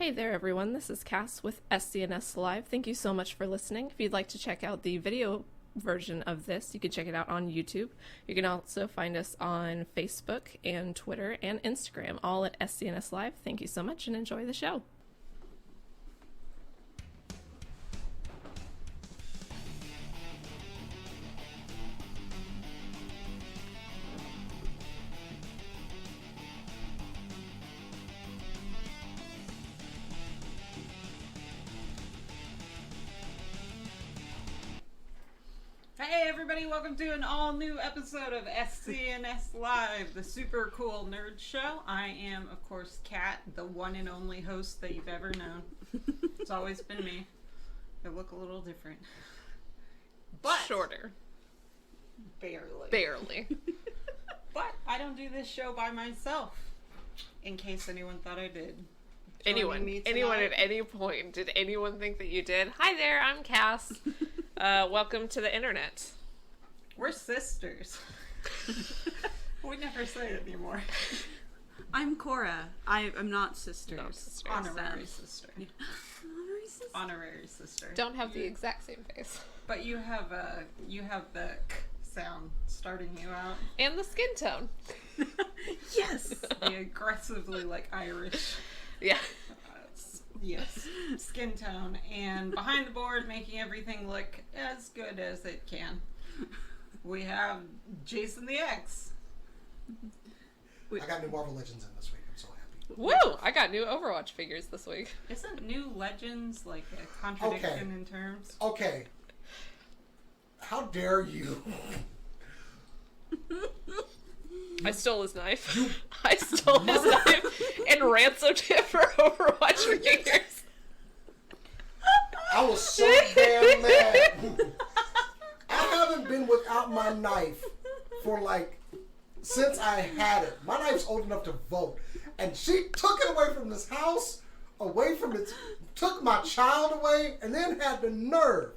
Hey there everyone, this is Cass with SCNS Live. Thank you so much for listening. If you'd like to check out the video version of this, you can check it out on YouTube. You can also find us on Facebook and Twitter and Instagram, all at SCNS Live. Thank you so much and enjoy the show. Hey everybody, welcome to an all-new episode of SCNS Live, the super cool nerd show. I am, of course, Kat, the one and only host that you've ever known. It's always been me. I look a little different. But shorter. Barely. But I don't do this show by myself, in case anyone thought I did. Anyone at any point, did anyone think that you did? Hi there, I'm Cass. Welcome to the internet. We're sisters. We never say it anymore. I'm Cora. I'm not sisters. No, sisters. Honorary sister. Yeah. Honorary sister. Don't have the exact same face. But you have the k sound starting you out. And the skin tone. Yes. The aggressively Irish. Yeah. Yes. Skin tone. And behind the board, making everything look as good as it can. We have Jason the X. I got new Marvel Legends in this week. I'm so happy. Woo! I got new Overwatch figures this week. Isn't New Legends like a contradiction in terms? Okay. How dare you? I stole his knife. I stole his knife and ransomed him for Overwatch figures. I was so damn mad. I haven't been without my knife for since I had it. My knife's old enough to vote. And she took it away from this house, took my child away, and then had the nerve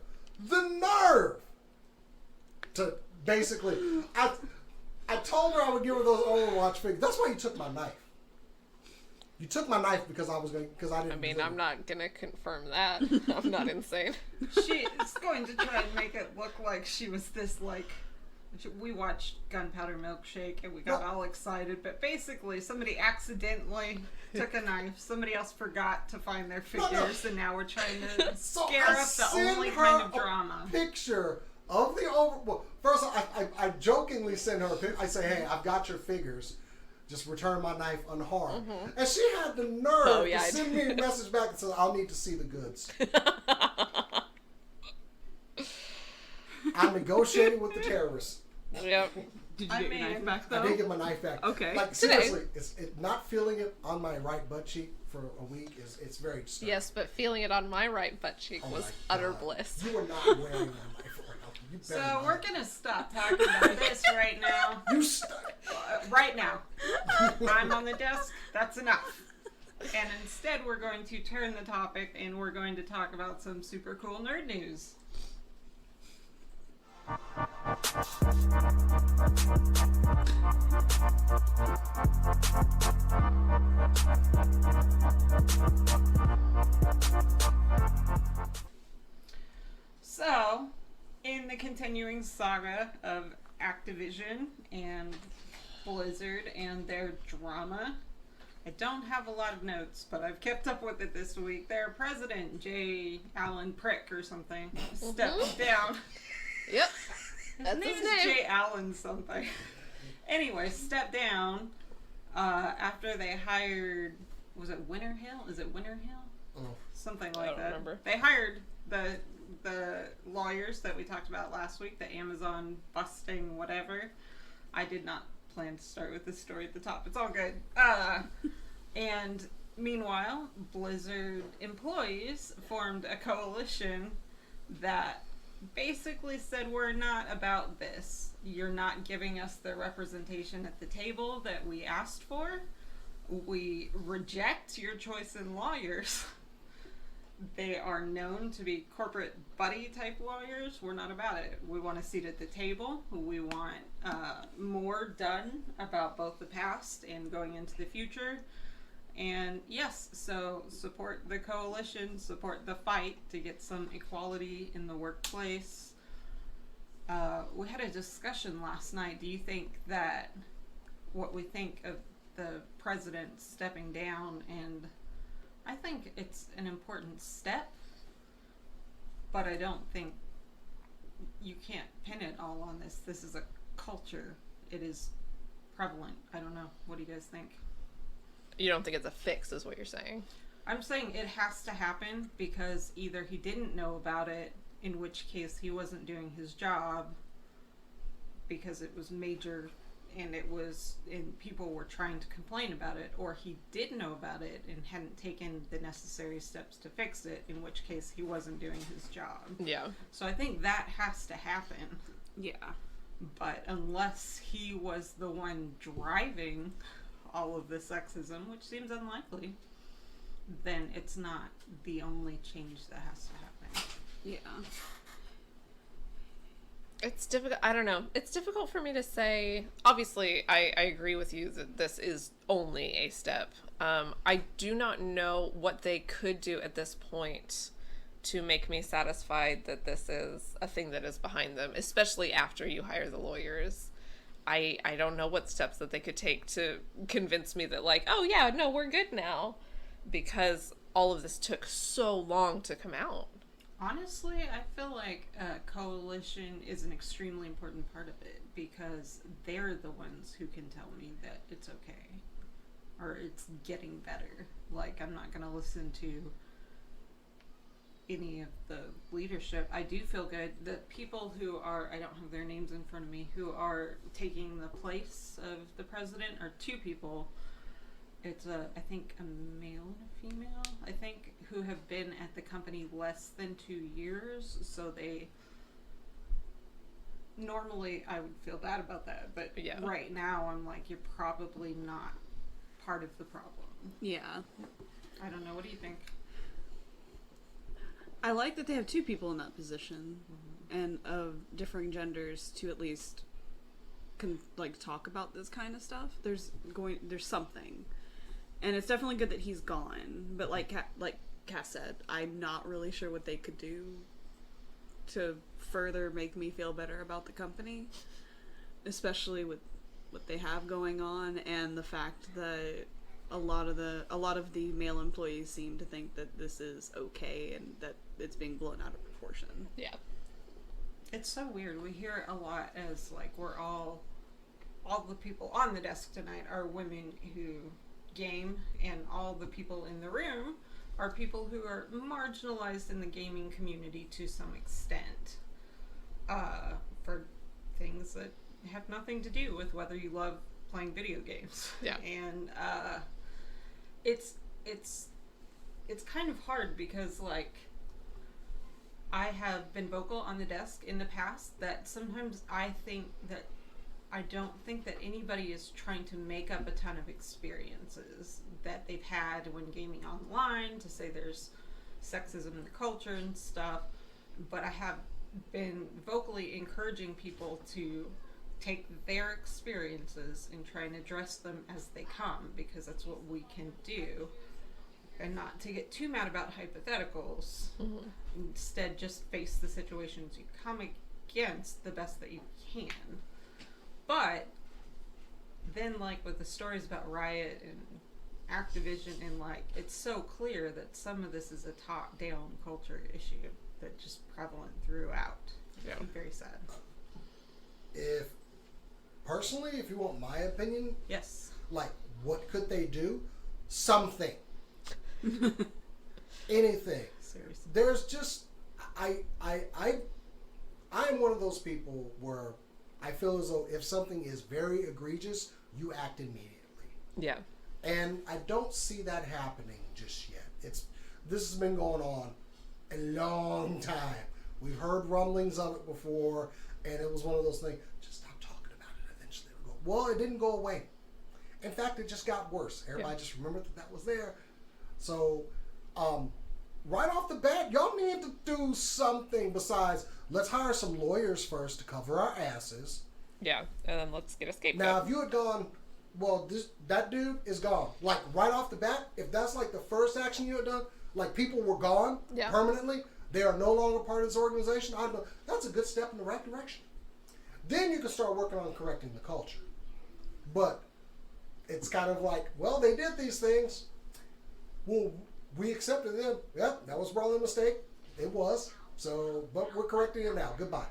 to basically, I told her I would give her those Overwatch figures. That's why you took my knife. You took my knife because I didn't. I mean, I'm not gonna confirm that. I'm not insane. She is going to try and make it look like she was this we watched Gunpowder Milkshake and we got all excited, but basically somebody accidentally took a knife, somebody else forgot to find their figures, and now we're trying to scare up the only kind of drama. Picture of the first I jokingly send her a picture. I say, hey, I've got your figures. Just return my knife unharmed. Mm-hmm. And she had the nerve to send me a message back and say, I'll need to see the goods. I'm negotiating with the terrorists. Yep. Did you get your knife back though? I did get my knife back. Okay. Seriously, it's not feeling it on my right butt cheek for a week it's very disturbing. Yes, but feeling it on my right butt cheek was utter bliss. You are not wearing my knife right now. So we're gonna stop talking about this right now. Right now. I'm on the desk. That's enough. And instead we're going to turn the topic and we're going to talk about some super cool nerd news. So, in the continuing saga of Activision and Blizzard and their drama, I don't have a lot of notes, but I've kept up with it this week. Their president, J. Allen Prick or something, stepped down. Yep. That's his name. J. Allen something. Anyway, stepped down after they hired, was it Winter Hill? Is it Winter Hill? Oh. Something like I don't that. remember. They hired the lawyers that we talked about last week, the Amazon busting whatever. I did not plan to start with this story at the top. It's all good. And meanwhile, Blizzard employees formed a coalition that basically said, we're not about this. You're not giving us the representation at the table that we asked for. We reject your choice in lawyers. They are known to be corporate buddy type lawyers. We're not about it. We want a seat at the table. We want more done about both the past and going into the future. And yes, so support the coalition, support the fight to get some equality in the workplace. We had a discussion last night. Do you think that what we think of the president stepping down, and I think it's an important step, but I don't think you can't pin it all on this. This is a culture. It is prevalent. I don't know. What do you guys think? You don't think it's a fix, is what you're saying? I'm saying it has to happen because either he didn't know about it, in which case he wasn't doing his job because it was major and people were trying to complain about it, or he did know about it and hadn't taken the necessary steps to fix it, in which case he wasn't doing his job. Yeah. So I think that has to happen. Yeah. But unless he was the one driving all of the sexism, which seems unlikely, then it's not the only change that has to happen. Yeah. It's difficult. I don't know. It's difficult for me to say. Obviously, I agree with you that this is only a step. I do not know what they could do at this point to make me satisfied that this is a thing that is behind them, especially after you hire the lawyers. I don't know what steps that they could take to convince me that, like, oh yeah, no, we're good now, because all of this took so long to come out. Honestly, I feel like coalition is an extremely important part of it because they're the ones who can tell me that it's okay or it's getting better. Like, I'm not going to listen to any of the leadership. I do feel good. The people who are, I don't have their names in front of me, who are taking the place of the president are two people. It's I think a male and a female, I think, who have been at the company less than 2 years. So they, normally I would feel bad about that, but yeah. Right now I'm like, you're probably not part of the problem. Yeah. I don't know. What do you think? I like that they have two people in that position, and of differing genders to at least talk about this kind of stuff. There's something, and it's definitely good that he's gone. But like Cass said, I'm not really sure what they could do to further make me feel better about the company, especially with what they have going on and the fact that a lot of the male employees seem to think that this is okay and that it's being blown out of proportion. Yeah. It's so weird. We hear a lot as like we're all the people on the desk tonight are women who game, and all the people in the room are people who are marginalized in the gaming community to some extent, for things that have nothing to do with whether you love playing video games. Yeah. And it's kind of hard because, like, I have been vocal on the desk in the past that sometimes I don't think that anybody is trying to make up a ton of experiences that they've had when gaming online to say there's sexism in the culture and stuff, but I have been vocally encouraging people to take their experiences and try and address them as they come, because that's what we can do, and not to get too mad about hypotheticals. Instead, just face the situations you come against the best that you can. But then, like, with the stories about Riot and Activision, and like, it's so clear that some of this is a top-down culture issue that's just prevalent throughout. Yeah. It's very sad. Personally, if you want my opinion, Yes. like, what could they do? Something. Anything. Seriously. There's just, I'm one of those people where I feel as though if something is very egregious, you act immediately. Yeah. And I don't see that happening just yet. This has been going on a long time. We've heard rumblings of it before, and it was one of those things, just stop talking about it, eventually it'll go. Well, it didn't go away. In fact, it just got worse. Everybody just remembered that was there. So, right off the bat, y'all need to do something besides, let's hire some lawyers first to cover our asses. Yeah, and then let's get a scapegoat. Now, if you had gone well, that dude is gone. Like, right off the bat, if that's like the first action you had done, like, people were gone permanently, they are no longer part of this organization, I know that's a good step in the right direction. Then you can start working on correcting the culture. But it's kind of like, well, they did these things. Well, we accepted them. Yep, that was probably a mistake. It was. So, but we're correcting it now. Goodbye.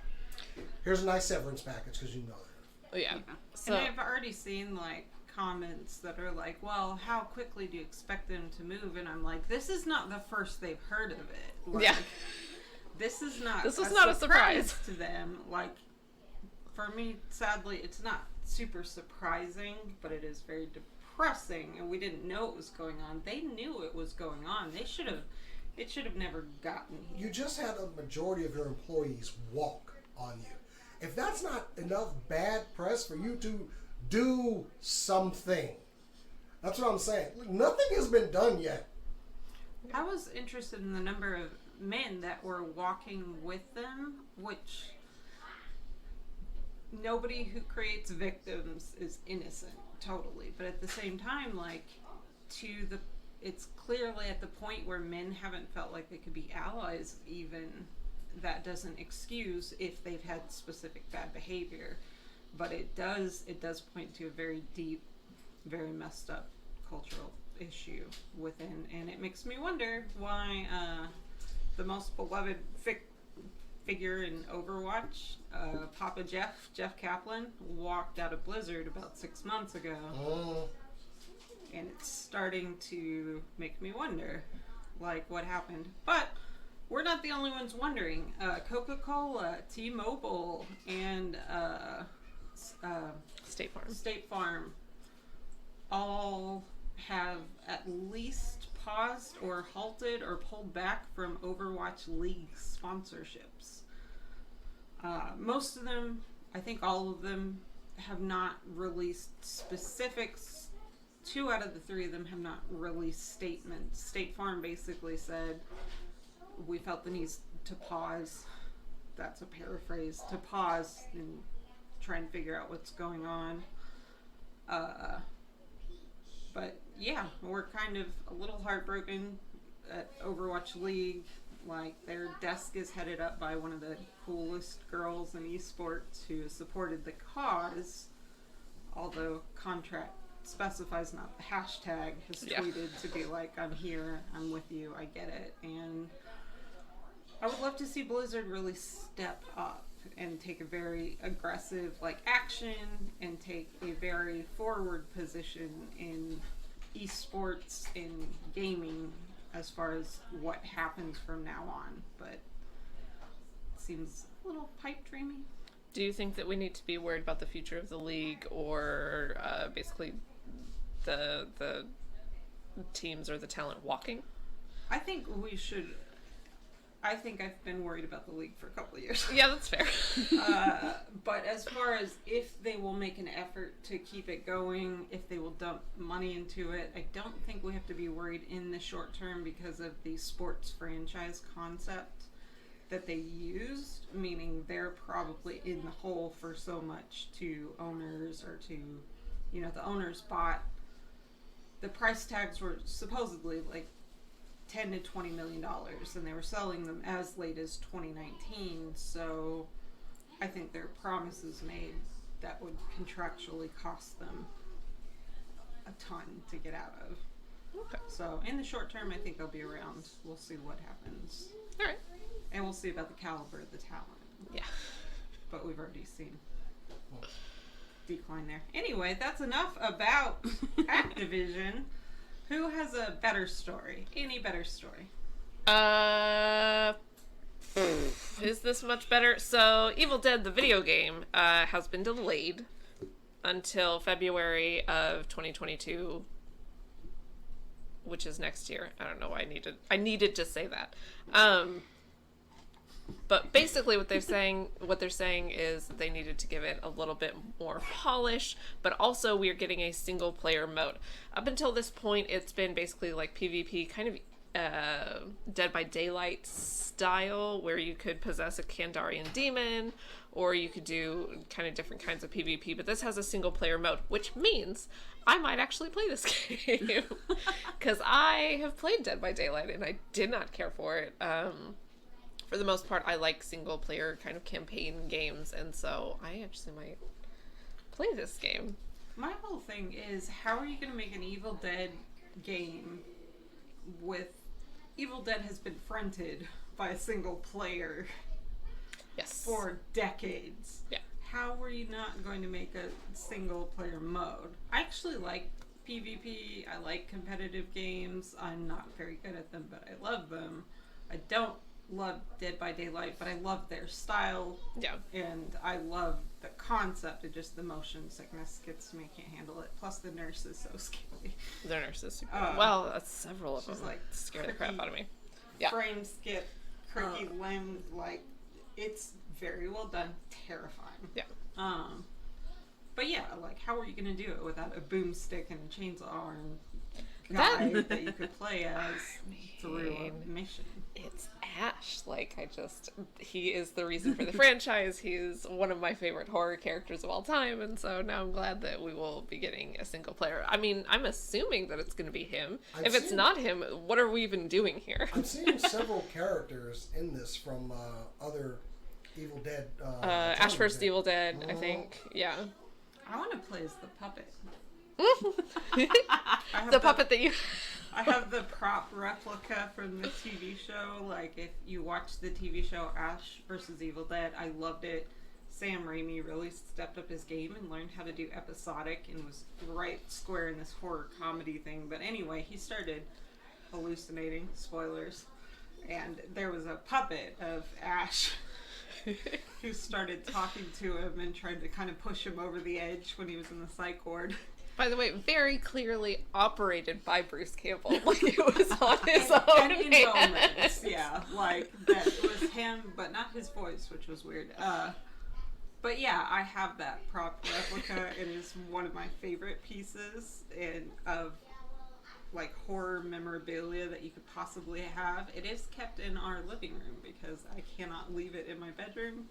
Here's a nice severance package because you know that. Oh, yeah. So, and I've already seen like comments that are like, well, how quickly do you expect them to move? And I'm like, this is not the first they've heard of it. Like, yeah. This is not This was not a surprise to them. Like, for me, sadly, it's not super surprising, but it is very depressing, and we didn't know it was going on. They knew it was going on. It should have never gotten here. You just had a majority of your employees walk on you. If that's not enough bad press for you to do something, that's what I'm saying. Nothing has been done yet. I was interested in the number of men that were walking with them, which nobody who creates victims is innocent, totally. But at the same time, like, it's clearly at the point where men haven't felt like they could be allies even. That doesn't excuse if they've had specific bad behavior, but it does point to a very deep, very messed up cultural issue within, and it makes me wonder why the most beloved figure in Overwatch, Papa Jeff Kaplan, walked out of Blizzard about 6 months ago. Oh. And it's starting to make me wonder, like, what happened. But we're not the only ones wondering. Coca-Cola, T-Mobile, and State Farm all have at least paused or halted or pulled back from Overwatch League sponsorships. Most of them, I think all of them, have not released specifics. 2 out of the 3 of them have not released statements. State Farm basically said, we felt the need to pause. That's a paraphrase. To pause and try and figure out what's going on. But yeah, we're kind of a little heartbroken at Overwatch League. Like, their desk is headed up by one of the coolest girls in esports who supported the cause, although contract specifies not the hashtag, has tweeted to be like, I'm here, I'm with you, I get it. And I would love to see Blizzard really step up and take a very aggressive action and take a very forward position in esports and gaming as far as what happens from now on. But it seems a little pipe dreamy. do you think that we need to be worried about the future of the league, or basically the teams or the talent walking? I think we should. I think I've been worried about the league for a couple of years. Yeah, that's fair. But as far as if they will make an effort to keep it going, if they will dump money into it, I don't think we have to be worried in the short term because of the sports franchise concept that they used, meaning they're probably in the hole for so much to owners or to, the owners bought. The price tags were supposedly like $10 to $20 million, and they were selling them as late as 2019. So I think there are promises made that would contractually cost them a ton to get out of. Okay. So in the short term, I think they'll be around. We'll see what happens. All right. And we'll see about the caliber of the talent. Yeah. But we've already seen decline there. Anyway, that's enough about Activision. Who has a better story? Any better story? Is this much better? So, Evil Dead, the video game, has been delayed until February of 2022, which is next year. I don't know why I needed to say that. But basically what they're saying is they needed to give it a little bit more polish, but also we're getting a single player mode. Up until this point, it's been basically like PvP, kind of Dead by Daylight style, where you could possess a Kandarian demon, or you could do kind of different kinds of PvP. But this has a single player mode, which means I might actually play this game, because I have played Dead by Daylight and I did not care for it. For the most part, I like single player kind of campaign games, and so I actually might play this game. My whole thing is, how are you going to make an Evil Dead game with Evil Dead has been fronted by a single player Yes. for decades? Yeah. How were you not going to make a single player mode? I actually like PvP. I like competitive games. I'm not very good at them, but I love them. I don't love Dead by Daylight, but I love their style. Yeah. And I love the concept. It just, the motion sickness gets to me. I can't handle it. Plus the nurse is so scary. The nurse is super well, that's several of she's them. like Scare the crap creaky out of me. Yeah. Frame skip, creaky limb, like, it's very well done. Terrifying. Yeah. But yeah, like, how are you going to do it without a boomstick and a chainsaw and guy that you could play as through a mission? It's Ash. Like, he is the reason for the franchise. He's one of my favorite horror characters of all time, and so now I'm glad that we will be getting a single player. I mean, I'm assuming that it's going to be him. If it's not him, what are we even doing here? I'm seeing several characters in this from other Evil Dead. Ash vs. Evil Dead, I think. Yeah. I want to play as the puppet. The puppet that you... I have the prop replica from the TV show. Like, if you watch the TV show Ash vs. Evil Dead, I loved it. Sam Raimi really stepped up his game and learned how to do episodic and was right square in this horror comedy thing. But anyway, he started hallucinating, spoilers, and there was a puppet of Ash who started talking to him and tried to kind of push him over the edge when he was in the psych ward. By the way, very clearly operated by Bruce Campbell. Like, it was on his own and in hand. moments, yeah, like that was him, but not his voice, which was weird. But yeah, I have that prop replica. It is one of my favorite pieces of like horror memorabilia that you could possibly have. It is kept in our living room because I cannot leave it in my bedroom.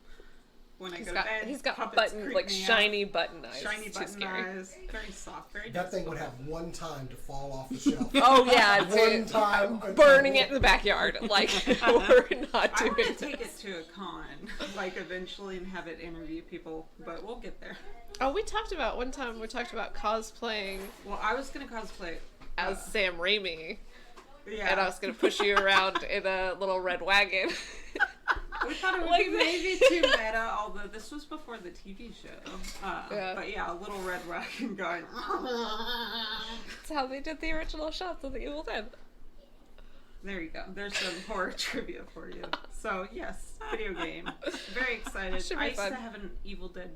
When I go to bed, he's got puppets button, creep like me shiny out. button eyes. Shiny It's too button scary. eyes, very soft, very. That thing would have one time to fall off the shelf. Oh yeah, One time. burning it in the backyard. Like, we're not I doing want to this. take it to a con, like eventually, and have it interview people, but we'll get there. Oh, we talked about cosplaying Well, I was gonna cosplay as Sam Raimi, yeah. and I was gonna push you around in a little red wagon. We thought it would Like be that. maybe too meta, although this was before the TV show. Yeah. But yeah, a little red wagon going. That's how they did the original shots of the Evil Dead. There you go. There's some horror trivia for you. So yes, video game. Very excited. Should be I used fun. to have an Evil Dead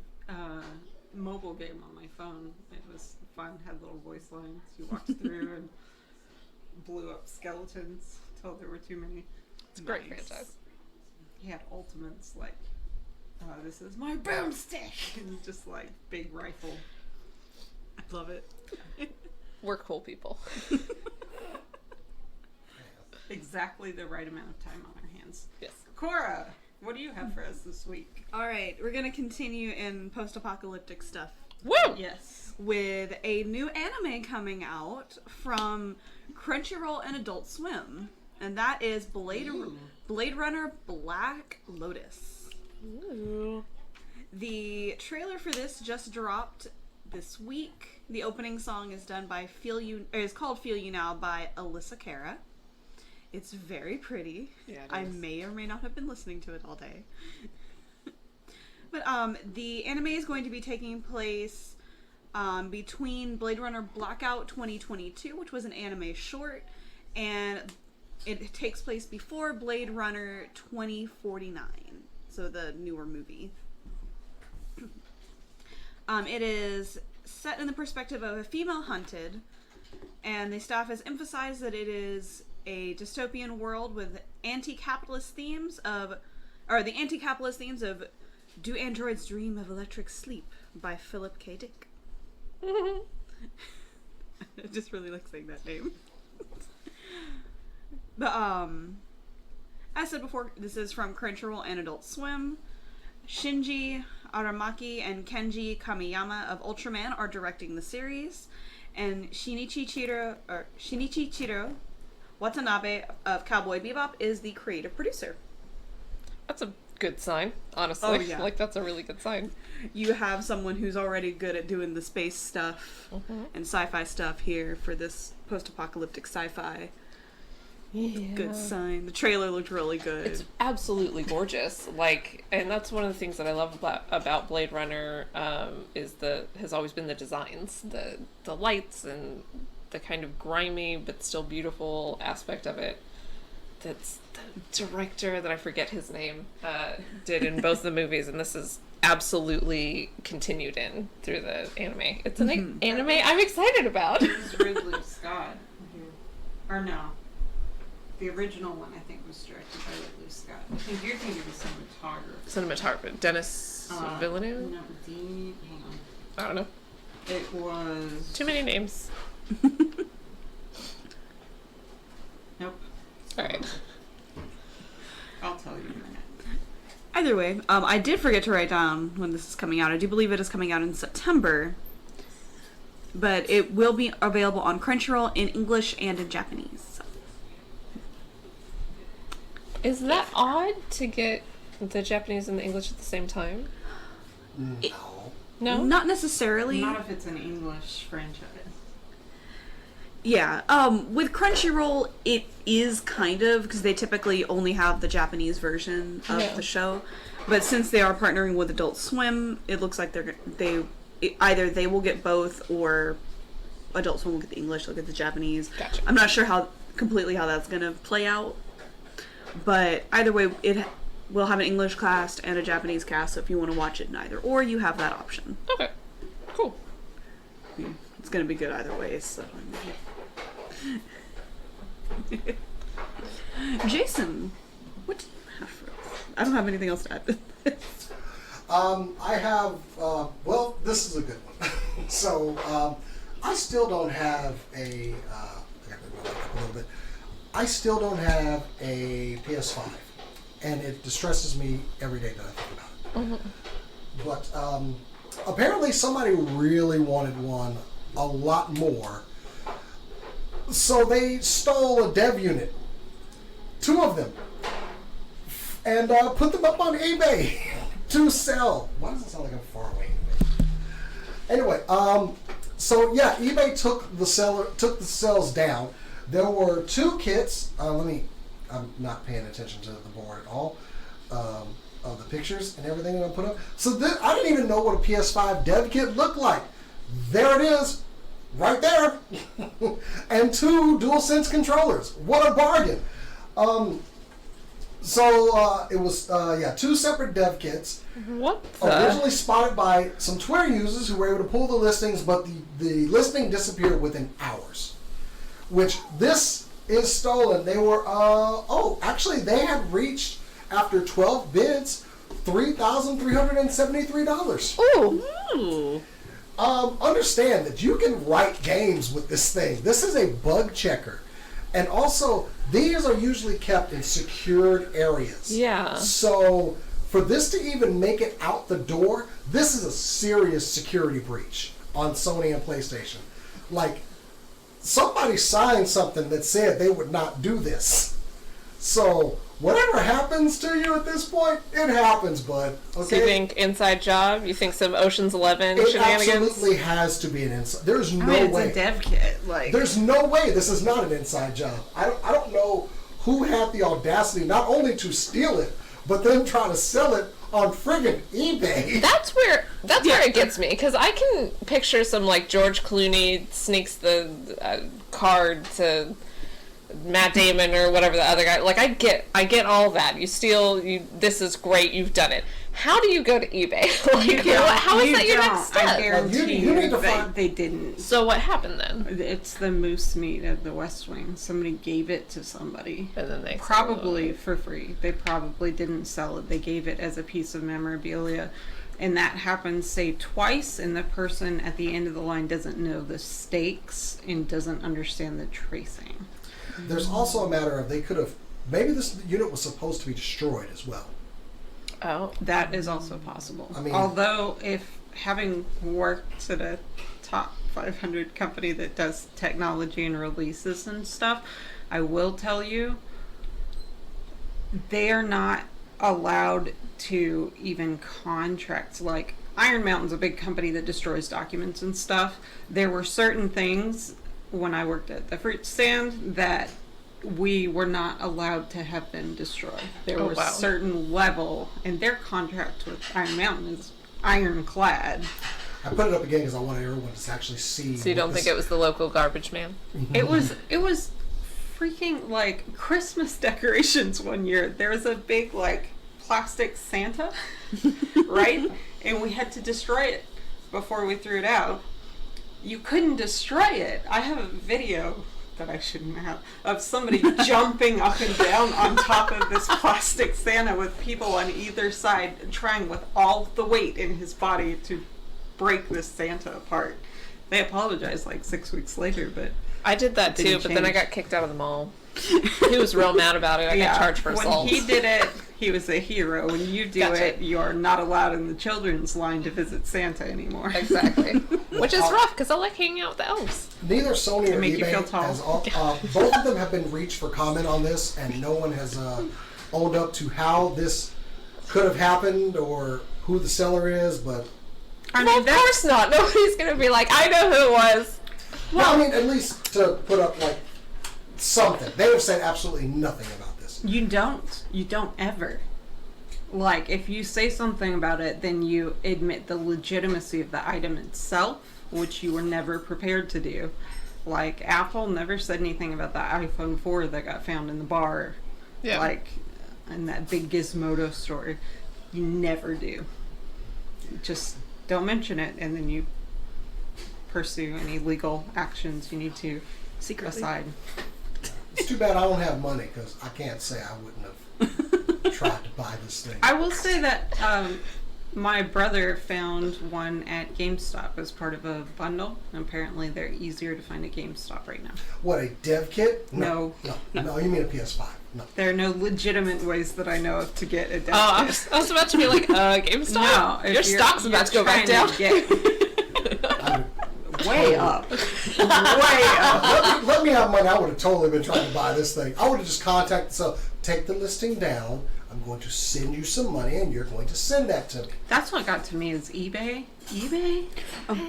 mobile game on my phone. It was fun. Had little voice lines. You walked through and blew up skeletons until there were too many. It's a great franchise. He had ultimates like, this is my boomstick, and just like big rifle. I love it. We're cool people. Exactly the right amount of time on our hands. Yes. Cora, what do you have for us this week? All right, we're gonna continue in post-apocalyptic stuff Woo! Yes. with a new anime coming out from Crunchyroll and Adult Swim, and that is Blade Runner Black Lotus. Ooh. The trailer for this just dropped this week. The opening song is done by is called "Feel You Now" by Alyssa Cara. It's very pretty. Yeah, it I is. may or may not have been listening to it all day. But the anime is going to be taking place between Blade Runner Blackout 2022, which was an anime short, and it takes place before Blade Runner 2049, so the newer movie. It is set in the perspective of a female hunted, and the staff has emphasized that it is a dystopian world with anti-capitalist themes of "Do Androids Dream of Electric Sleep" by Philip K. Dick. I just really like saying that name. But as I said before, this is from Crunchyroll and Adult Swim. Shinji Aramaki and Kenji Kamiyama of Ultraman are directing the series, and Shinichi Chiro Watanabe of Cowboy Bebop is the creative producer. That's a good sign, honestly. Oh, yeah. Like, that's a really good sign. You have someone who's already good at doing the space stuff and sci-fi stuff here for this post-apocalyptic sci-fi. Yeah. Good sign. The trailer looked really good. It's absolutely gorgeous. Like, and that's one of the things that I love about Blade Runner, has always been the designs, the lights and the kind of grimy but still beautiful aspect of it. That's the director that I forget his name did in both the movies, and this is absolutely continued in through the anime. It's an anime I'm excited about. It's Ridley Scott. Or no. The original one, I think, was directed by Ridley Scott. I think you're thinking of Cinematographer. Dennis Villeneuve? No, hang on. I don't know. It was... Too many names. Nope. Alright. I'll tell you in a minute. Either way, I did forget to write down when this is coming out. I do believe it is coming out in September. But it will be available on Crunchyroll in English and in Japanese. Is that odd to get the Japanese and the English at the same time? No. No? Not necessarily. Not if it's an English franchise. Yeah. With Crunchyroll, it is kind of, because they typically only have the Japanese version of the show. But since they are partnering with Adult Swim, it looks like either they will get both, or Adult Swim will get the English, they'll get the Japanese. Gotcha. I'm not sure how that's going to play out. But either way, it will have an English cast and a Japanese cast, so if you want to watch it in either or, you have that option. Okay. Cool. It's going to be good either way, so... Jason, what do you have for us? I don't have anything else to add to this. I have, well, this is a good one. So, I still don't have I got to go back up a little bit. I still don't have a PS5, and it distresses me every day that I think about it. But apparently somebody really wanted one a lot more, so they stole a dev unit, 2 of them, and put them up on eBay to sell. Why does it sound like I'm far away? Anyway, so yeah, eBay took the sales down. There were 2 kits. I'm not paying attention to the board at all, of the pictures and everything that I put up. So I didn't even know what a PS5 dev kit looked like. There it is, right there. And 2 DualSense controllers. What a bargain. So it was 2 separate dev kits. What the? Originally spotted by some Twitter users who were able to pull the listings, but the listing disappeared within hours. Which this is stolen. They were actually they had reached, after 12 bids, $3,373. Ooh. Understand that you can write games with this thing. This is a bug checker. And also, these are usually kept in secured areas. Yeah. So, for this to even make it out the door, this is a serious security breach on Sony and PlayStation. Like, somebody signed something that said they would not do this. So, whatever happens to you at this point, it happens, bud. Okay? So you think inside job? You think some Ocean's 11 it shenanigans? absolutely has to be an inside. There's no It's way. a dev kit. Like, There's no way this is not an inside job. I don't know who had the audacity not only to steal it, but then try to sell it on friggin' eBay. That's where it gets me, because I can picture some like George Clooney sneaks the card to Matt Damon or whatever the other guy. Like I get all that. You steal. This is great. You've done it. How do you go to eBay? How is that your next step? I guarantee You need to that find- they didn't. So what happened then? It's the moose meat of the West Wing. Somebody gave it to somebody. And then they Probably for free. They probably didn't sell it. They gave it as a piece of memorabilia. And that happens, say, twice, and the person at the end of the line doesn't know the stakes and doesn't understand the tracing. There's also a matter of they could have, maybe this unit was supposed to be destroyed as well. Oh. That is also possible. I mean- although if having worked at a top 500 company that does technology and releases and stuff, I will tell you, they are not allowed to even contract. Like Iron Mountain's a big company that destroys documents and stuff. There were certain things when I worked at the fruit stand that we were not allowed to have them destroy. There was a certain level, and their contract with Iron Mountain is ironclad. I put it up again because I want everyone to actually see. So you don't think it was the local garbage man? It was freaking like Christmas decorations one year. There was a big like plastic Santa, right? And we had to destroy it before we threw it out. You couldn't destroy it. I have a video that I shouldn't have of somebody jumping up and down on top of this plastic Santa with people on either side trying with all the weight in his body to break this Santa apart. They apologized like 6 weeks later, but I did that too, but then I got kicked out of the mall. He was real mad about it. I got charged for assault. When he did it, he was a hero. When you do Gotcha. it, you're not allowed in the children's line to visit Santa anymore. Exactly. Which is rough because I like hanging out with the elves. Neither Sony or make you feel eBay tall. has both of them have been reached for comment on this, and no one has owned up to how this could have happened or who the seller is. But Well, of course not. Nobody's gonna be like, I know who it was. well, I mean, at least to put up like something. They have said absolutely nothing about this. You don't ever. Like, if you say something about it, then you admit the legitimacy of the item itself, which you were never prepared to do. Like, Apple never said anything about the iPhone 4 that got found in the bar. Yeah. Like, in that big Gizmodo story. You never do. Just don't mention it, and then you pursue any legal actions you need to Secretly. aside. It's too bad I don't have money because I can't say I wouldn't have tried to buy this thing. I will say that my brother found one at GameStop as part of a bundle. Apparently, they're easier to find at GameStop right now. What, a dev kit? No. No, you mean a PS5. No. There are no legitimate ways that I know of to get a dev Oh, kit. I was about to be like, GameStop? No, if Your you're- stock's about to go back you're down. trying to I would- get way up. Way up. let me have money. I would have totally been trying to buy this thing. I would have just contacted, so take the listing down. I'm going to send you some money, and you're going to send that to me. That's what got to me is eBay. eBay?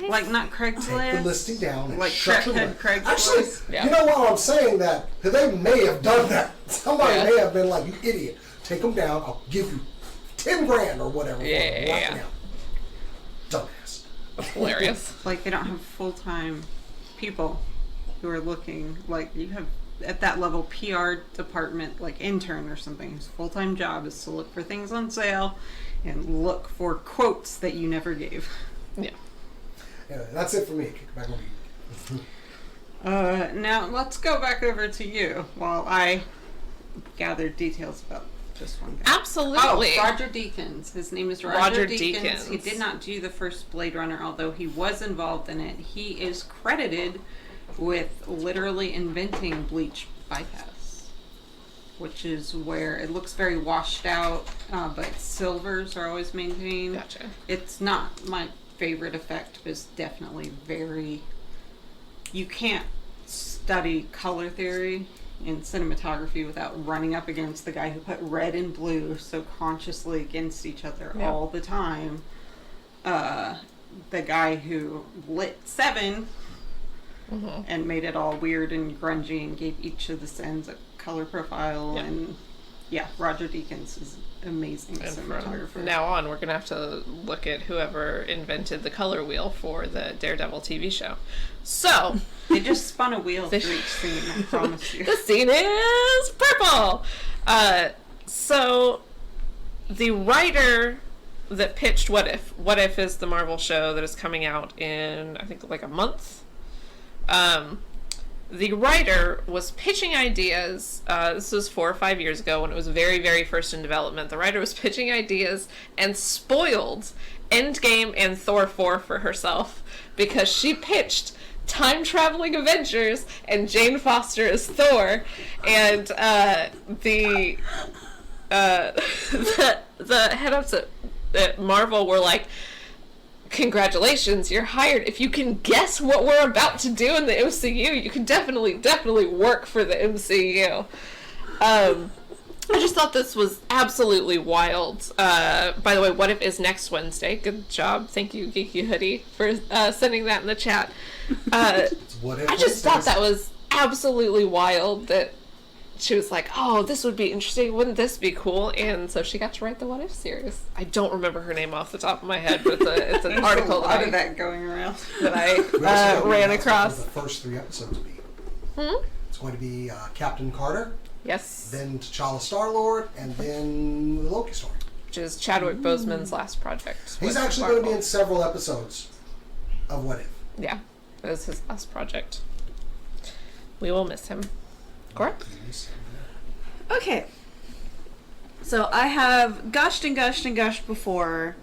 Like not Take the Craigslist? listing down and Like shut your crackhead mouth. Craigslist? Actually, Yeah. you know what I'm saying? That they may have done that. Somebody Yeah. may have been like, "You idiot! Take them down. I'll give you 10 grand or whatever." for them right Yeah. now." Dumbass. That's hilarious. Like they don't have full-time people who are looking. Like you have at that level PR department, like intern or something, whose full-time job is to look for things on sale and look for quotes that you never gave. Yeah. Anyway, that's it for me. Kick it back over to you. Now let's go back over to you while I gather details about this one guy. Absolutely. Oh, Roger Deakins. His name is Roger, Roger Deakins. Deakins. He did not do the first Blade Runner, although he was involved in it. He is credited with literally inventing bleach bypass, which is where it looks very washed out, but silvers are always maintained. Gotcha. It's not my favorite effect, but it's definitely very... You can't study color theory in cinematography without running up against the guy who put red and blue so consciously against each other Yeah. all the time. The guy who lit Seven and made it all weird and grungy and gave each of the sins a color profile. Yeah. And yeah, Roger Deakins is an amazing And cinematographer. from now on, we're going to have to look at whoever invented the color wheel for the Daredevil TV show. So, They just spun a wheel through each scene, I promise you. the scene is purple. So, the writer that pitched What If is the Marvel show that is coming out in, I think, like a month. The writer was pitching ideas. This was 4 or 5 years ago when it was very, very first in development. The writer was pitching ideas and spoiled Endgame and Thor 4 for herself because she pitched time-traveling Avengers, and Jane Foster as Thor, and the head-ups at Marvel were like, congratulations, you're hired. If you can guess what we're about to do in the MCU, you can definitely work for the MCU. I just thought this was absolutely wild. By the way, What If is next Wednesday. Good job. Thank you, Geeky Hoodie, for sending that in the chat. I just thought that was absolutely wild that she was like, oh, this would be interesting. Wouldn't this be cool? And so she got to write the What If series. I don't remember her name off the top of my head, but it's an article a lot of that going around that I ran across. The first 3 episodes It's going to be Captain Carter. Yes. Then T'Challa Star-Lord, and then the Loki story. Which is Chadwick Boseman's last project. He's actually going to be in several episodes of What If. Yeah, it was his last project. We will miss him. Cora? Okay. So I have gushed and gushed and gushed before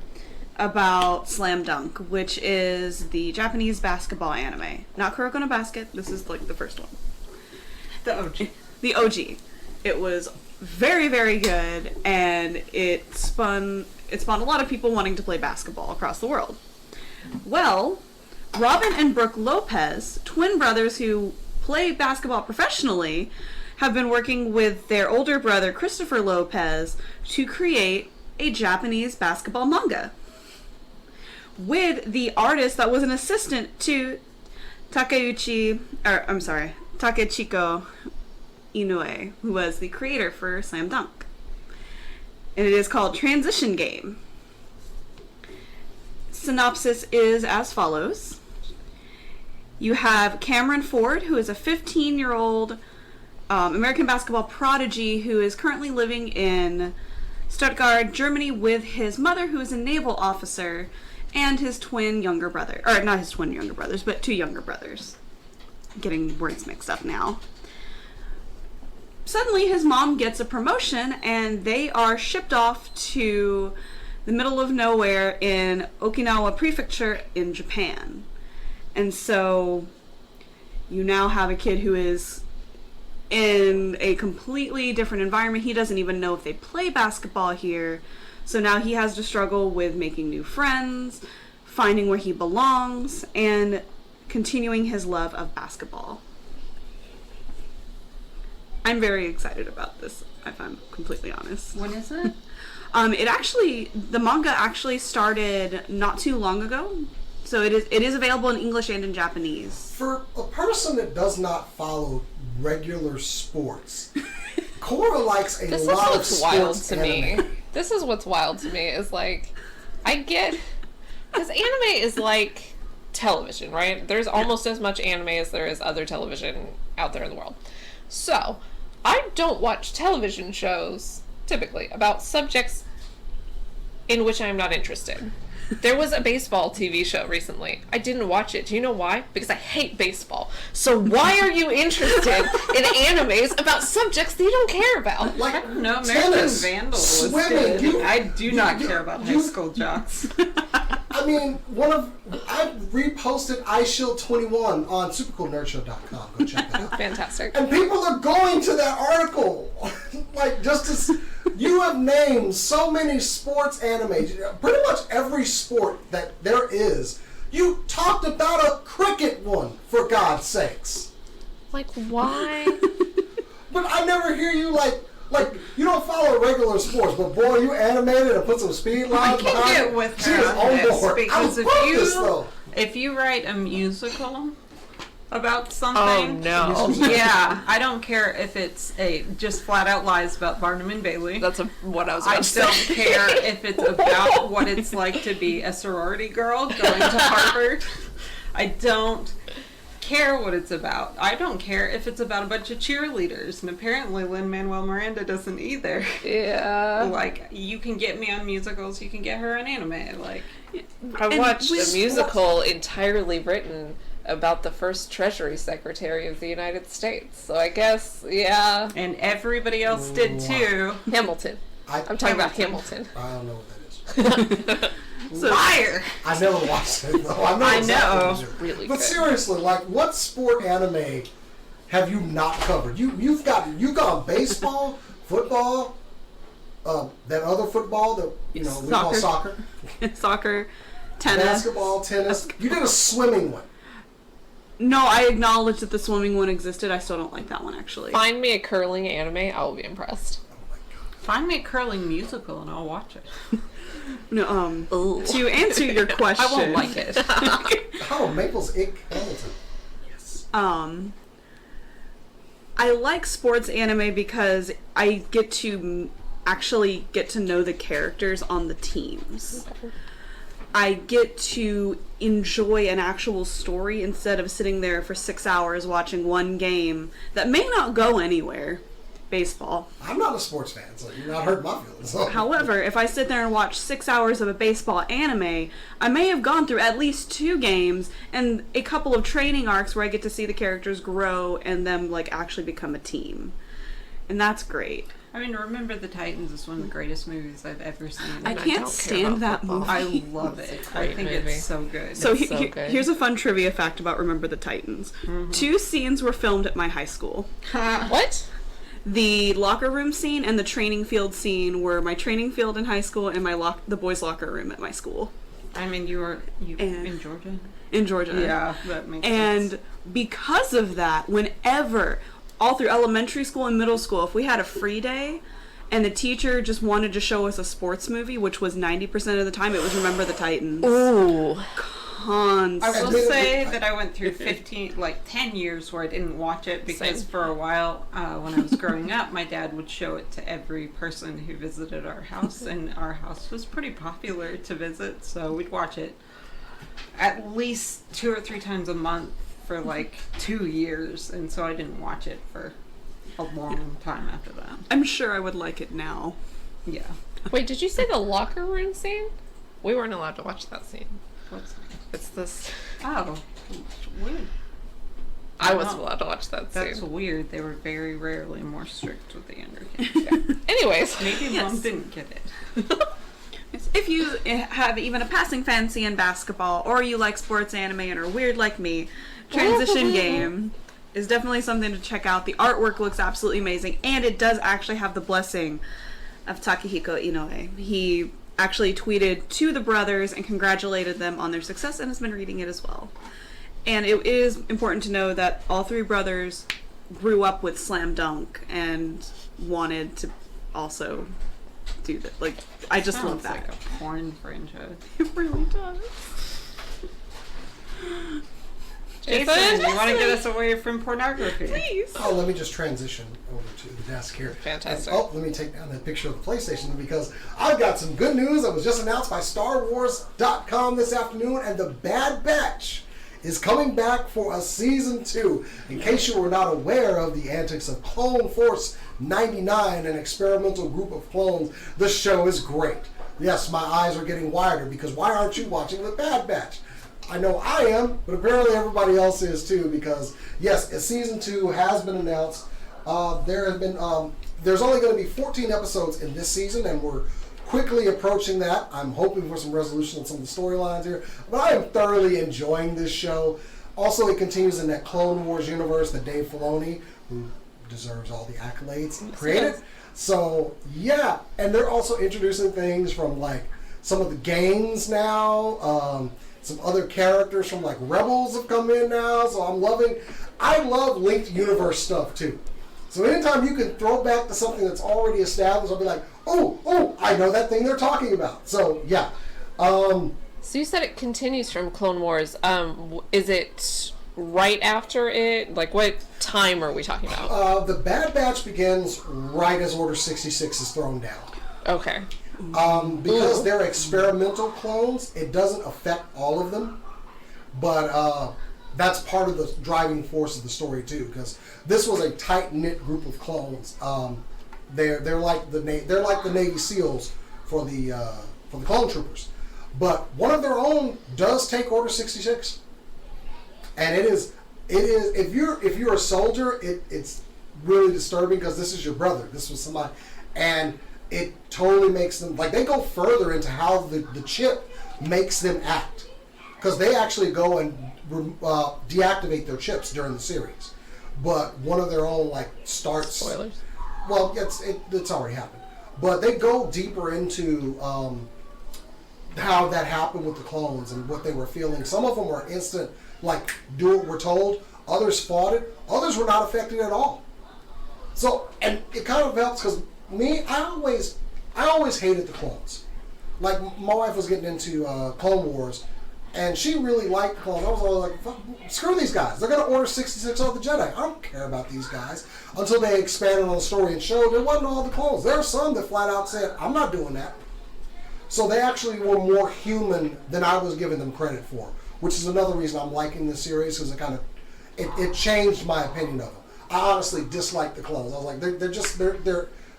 about Slam Dunk, which is the Japanese basketball anime. Not Kuroko no Basket. This is like the first one. The OG. The OG. It was very, very good, and it spawned a lot of people wanting to play basketball across the world. Well, Robin and Brooke Lopez, twin brothers who play basketball professionally, have been working with their older brother Christopher Lopez to create a Japanese basketball manga with the artist that was an assistant to Takechiko Inoue, who was the creator for Slam Dunk. And it is called Transition Game. Synopsis is as follows. You have Cameron Ford, who is a 15-year-old American basketball prodigy who is currently living in Stuttgart, Germany, with his mother, who is a naval officer, and his twin younger brother. Or not his twin younger brothers, but 2 younger brothers. Getting words mixed up now. Suddenly, his mom gets a promotion, and they are shipped off to the middle of nowhere in Okinawa Prefecture in Japan. And so, you now have a kid who is in a completely different environment. He doesn't even know if they play basketball here. So now he has to struggle with making new friends, finding where he belongs, and continuing his love of basketball. I'm very excited about this, if I'm completely honest. When is it? The manga actually started not too long ago. So it is available in English and in Japanese. For a person that does not follow regular sports, Cora likes a lot of sports anime. This is what's wild to me is like, I get, because anime is like television, right? There's almost as much anime as there is other television out there in the world. So, I don't watch television shows, typically, about subjects in which I'm not interested. There was a baseball TV show recently. I didn't watch it. Do you know why? Because I hate baseball. So why are you interested in animes about subjects that you don't care about? Like No, American tennis, Vandal was swimming. good. I do not care about high school jocks. I mean, I reposted iShield21 on supercoolnerdshow.com. Go check that out. Fantastic. And people are going to that article. Like, just as you have named so many sports animes, pretty much every sport that there is. You talked about a cricket one, for God's sakes. Like, why? But I never hear you like you don't follow regular sports, but boy, you animated and put some speed lines I can behind get it. with She her is on on this board. because I love this though. if you write a musical about Oh, something, no. yeah, I don't care if it's just flat out lies about Barnum and Bailey. That's what I was I about to don't say. care if it's about what it's like to be a sorority girl going to Harvard. I don't care what it's about. I don't care if it's about a bunch of cheerleaders, and apparently Lin-Manuel Miranda doesn't either. Yeah. Like, you can get me on musicals, you can get her on anime. Like, I And watched with a musical entirely written about the first Treasury Secretary of the United States. So I guess, yeah. and everybody else did too. Hamilton. I'm talking about Hamilton. I don't know what that is. Liar! I never watched it though. I know. I Exactly know. what you're- Really But good. seriously, like, what sport anime have you not covered? You've got baseball, football, that other football that we call soccer, Soccer, tennis. basketball, tennis. You did a swimming one. No, I acknowledge that the swimming one existed. I still don't like that one, actually. Find me a curling anime, I will be impressed. Find me a curling musical and I'll watch it. No, Ooh. to answer your question, I won't like it. Oh, Maple's Ick Hamilton. Yes. I like sports anime because I get to actually get to know the characters on the teams. I get to enjoy an actual story instead of sitting there for 6 hours watching one game that may not go anywhere. Baseball. I'm not a sports fan, so you're not hurting my feelings. So. However, if I sit there and watch 6 hours of a baseball anime, I may have gone through at least 2 games and a couple of training arcs where I get to see the characters grow and them like actually become a team. And that's great. I mean, Remember the Titans is one of the greatest movies I've ever seen. I I can't don't care stand about that football. movie. I love it. It's a I great think movie. it's so good. So, It's so good. here's a fun trivia fact about Remember the Titans. 2 scenes were filmed at my high school. What? The locker room scene and the training field scene were my training field in high school and the boys' locker room at my school I mean, you And- in Georgia? in Georgia. Yeah, that makes And sense. because of that, whenever, all through elementary school and middle school, if we had a free day and the teacher just wanted to show us a sports movie, which was 90% of the time, it was Remember the Titans. Ooh. Constantly. I will Admittedly, say that I went through 10 years where I didn't watch it because Same. for a while, when I was growing up, my dad would show it to every person who visited our house, and our house was pretty popular to visit, so we'd watch it at least 2 or 3 times a month for like 2 years, and so I didn't watch it for a long time after that. I'm sure I would like it now. Yeah. Wait, did you say the locker room scene? We weren't allowed to watch that scene. What's It's this. Oh, weird. I wasn't Oh, allowed to watch that That's scene. weird. They were very rarely more strict with the younger kids. Anyways. Maybe Yes. Mom didn't get it. If you have even a passing fancy in basketball, or you like sports anime and are weird like me, Transition Game is definitely something to check out. The artwork looks absolutely amazing, and it does actually have the blessing of Takehiko Inoue. He actually tweeted to the brothers and congratulated them on their success and has been reading it as well. And it is important to know that all 3 brothers grew up with Slam Dunk and wanted to also do that. Like, I just love Sounds that. like a porn franchise. It really does. Jason, you want to get us away from pornography? Please. Oh, let me just transition over to the desk here. Fantastic. Oh, let me take down that picture of the PlayStation because I've got some good news that was just announced by StarWars.com this afternoon, and The Bad Batch is coming back for a season 2. In case you were not aware of the antics of Clone Force 99, an experimental group of clones, the show is great. Yes, my eyes are getting wider because why aren't you watching The Bad Batch? I know I am, but apparently everybody else is too because, yes, a season 2 has been announced. There's only going to be 14 episodes in this season, and we're quickly approaching that. I'm hoping for some resolution on some of the storylines here, but I am thoroughly enjoying this show. Also, it continues in that Clone Wars universe that Dave Filoni, who deserves all the accolades, created. So, yeah, and they're also introducing things from, like, some of the games now. Some other characters from, like, Rebels have come in now, so I love linked universe stuff, too. So anytime you can throw back to something that's already established, I'll be like, oh, I know that thing they're talking about. So, yeah. So you said it continues from Clone Wars. Is it right after it? Like, what time are we talking about? The Bad Batch begins right as Order 66 is thrown down. Okay. Because they're experimental clones, it doesn't affect all of them. But that's part of the driving force of the story, too, because this was a tight-knit group of clones. They're like the Navy SEALs for the clone troopers. But one of their own does take Order 66. And it is if you're a soldier, it's really disturbing because this is your brother. This was somebody, and it totally makes them, like, they go further into how the chip makes them act. Because they actually go and deactivate their chips during the series. But one of their own, like, starts... Spoilers. Well, it's already happened. But they go deeper into how that happened with the clones and what they were feeling. Some of them were instant, like, do what we're told. Others fought it. Others were not affected at all. So, and it kind of helps because I always hated the clones. Like, my wife was getting into Clone Wars, and she really liked the clones. I was always like, fuck, screw these guys. They're going to order 66 of the Jedi. I don't care about these guys. Until they expanded on the story and showed there wasn't all the clones. There are some that flat out said, I'm not doing that. So they actually were more human than I was giving them credit for, which is another reason I'm liking this series, because it changed my opinion of them. I honestly dislike the clones. I was like,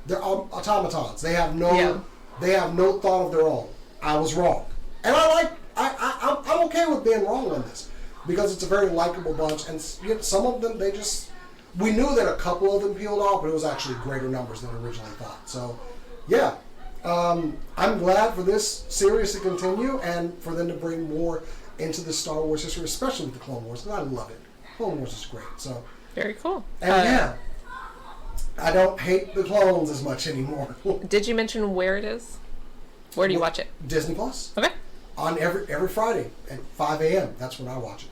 they're automatons. They have no thought of their own. I was wrong, and I'm okay with being wrong on this because it's a very likable bunch, and some of them we knew that a couple of them peeled off, but it was actually greater numbers than originally thought. So, yeah, I'm glad for this series to continue and for them to bring more into the Star Wars history, especially with the Clone Wars, and I love it. Clone Wars is great. So. Very cool. And I don't hate the clones as much anymore. Did you mention where it is? Where do you watch it? Disney Plus. Okay. On every Friday at 5 a.m. That's when I watch it.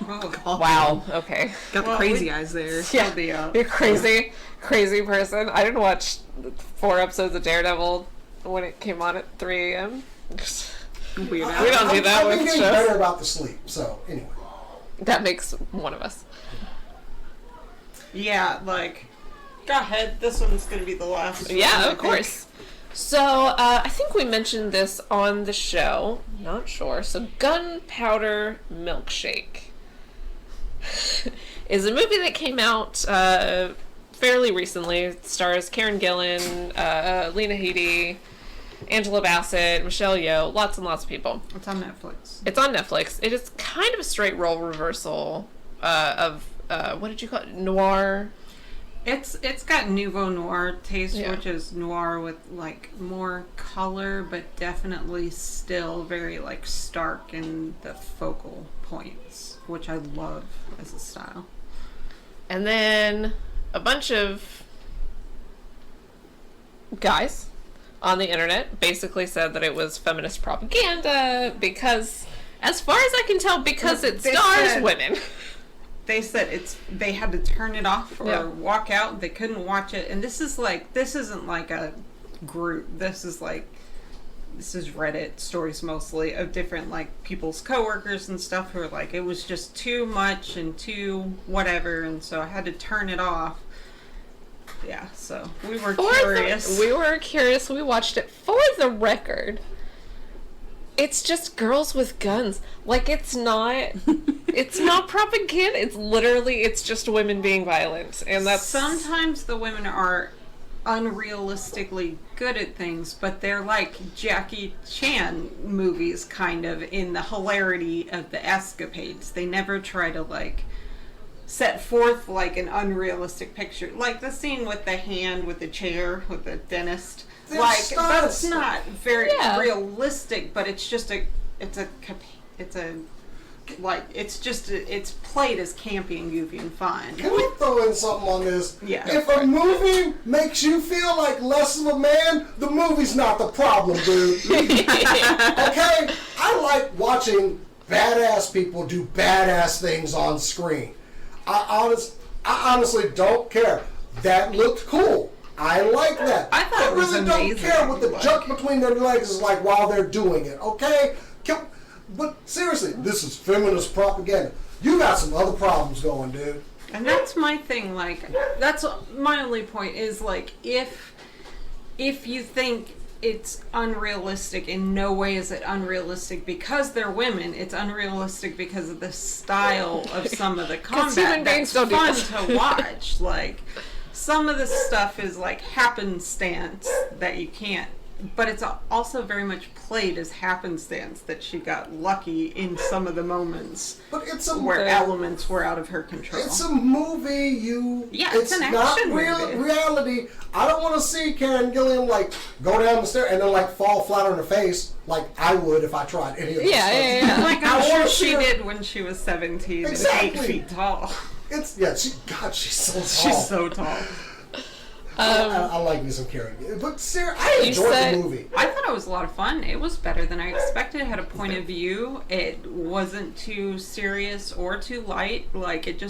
Oh, God. Wow. Okay. Got the crazy eyes there. Yeah. You're crazy person. I didn't watch 4 episodes of Daredevil when it came on at 3 a.m. Weird. We don't do that I've with been getting shows. better about the sleep. So anyway. That makes one of us. Yeah, like, go ahead. This one's going to be the last one, Yeah, I of think. course. So, I think we mentioned this on the show. Not sure. So, Gunpowder Milkshake is a movie that came out fairly recently. It stars Karen Gillan, Lena Headey, Angela Bassett, Michelle Yeoh, lots and lots of people. It's on Netflix. It's on Netflix. It is kind of a straight role reversal of, what did you call it? Noir? It's got nouveau noir taste, Yeah. which is noir with like more color, but definitely still very like stark in the focal points, which I love as a style. And then a bunch of guys on the internet basically said that it was feminist propaganda because, as far as I can tell, because it They stars said- women. They said they had to turn it off or Yeah. walk out. They couldn't watch it, and this isn't like a group. This is Reddit stories mostly of different like people's coworkers and stuff who are like, it was just too much and too whatever, and so I had to turn it off. Yeah, so we were curious. We were curious. We watched it. For the record, it's just girls with guns. Like, it's not propaganda. It's just women being violent. And that's... Sometimes the women are unrealistically good at things, but they're like Jackie Chan movies, kind of, in the hilarity of the escapades. They never try to, like, set forth, like, an unrealistic picture. Like the scene with the hand with the chair with the dentist. They're Like, stunts. that's not very Yeah. realistic, but it's played as campy and goofy and fun. Can we throw in something on this? Yeah. If a movie makes you feel like less of a man, the movie's not the problem, dude. Okay? I like watching badass people do badass things on screen. I honestly don't care. That looked cool. I like that. I thought it was really amazing. don't care what the Like- junk between their legs is like while they're doing it, okay? But seriously, this is feminist propaganda. You got some other problems going, dude. And that's my thing, like, that's my only point is, like, if you think it's unrealistic, in no way is it unrealistic because they're women, it's unrealistic because of the style of some of the combat. human beings that's don't do fun to watch. Like, some of the stuff is, like, happenstance that you can't but it's also very much played as happenstance that she got lucky in some of the moments But it's where elements were out of her control. It's a movie. It's an not action movie. reality. I don't want to see Karen Gilliam like go down the stairs and then like fall flat on her face like I would if I tried any of this. Yeah. Like I'm sure she did when she was 17 Exactly. and 8 feet tall. She's so tall. She's so tall. I like me some Karen. But Sarah, I enjoyed the movie. I thought it was a lot of fun. It was better than I expected. It had a point of view. It wasn't too serious or too light. Like it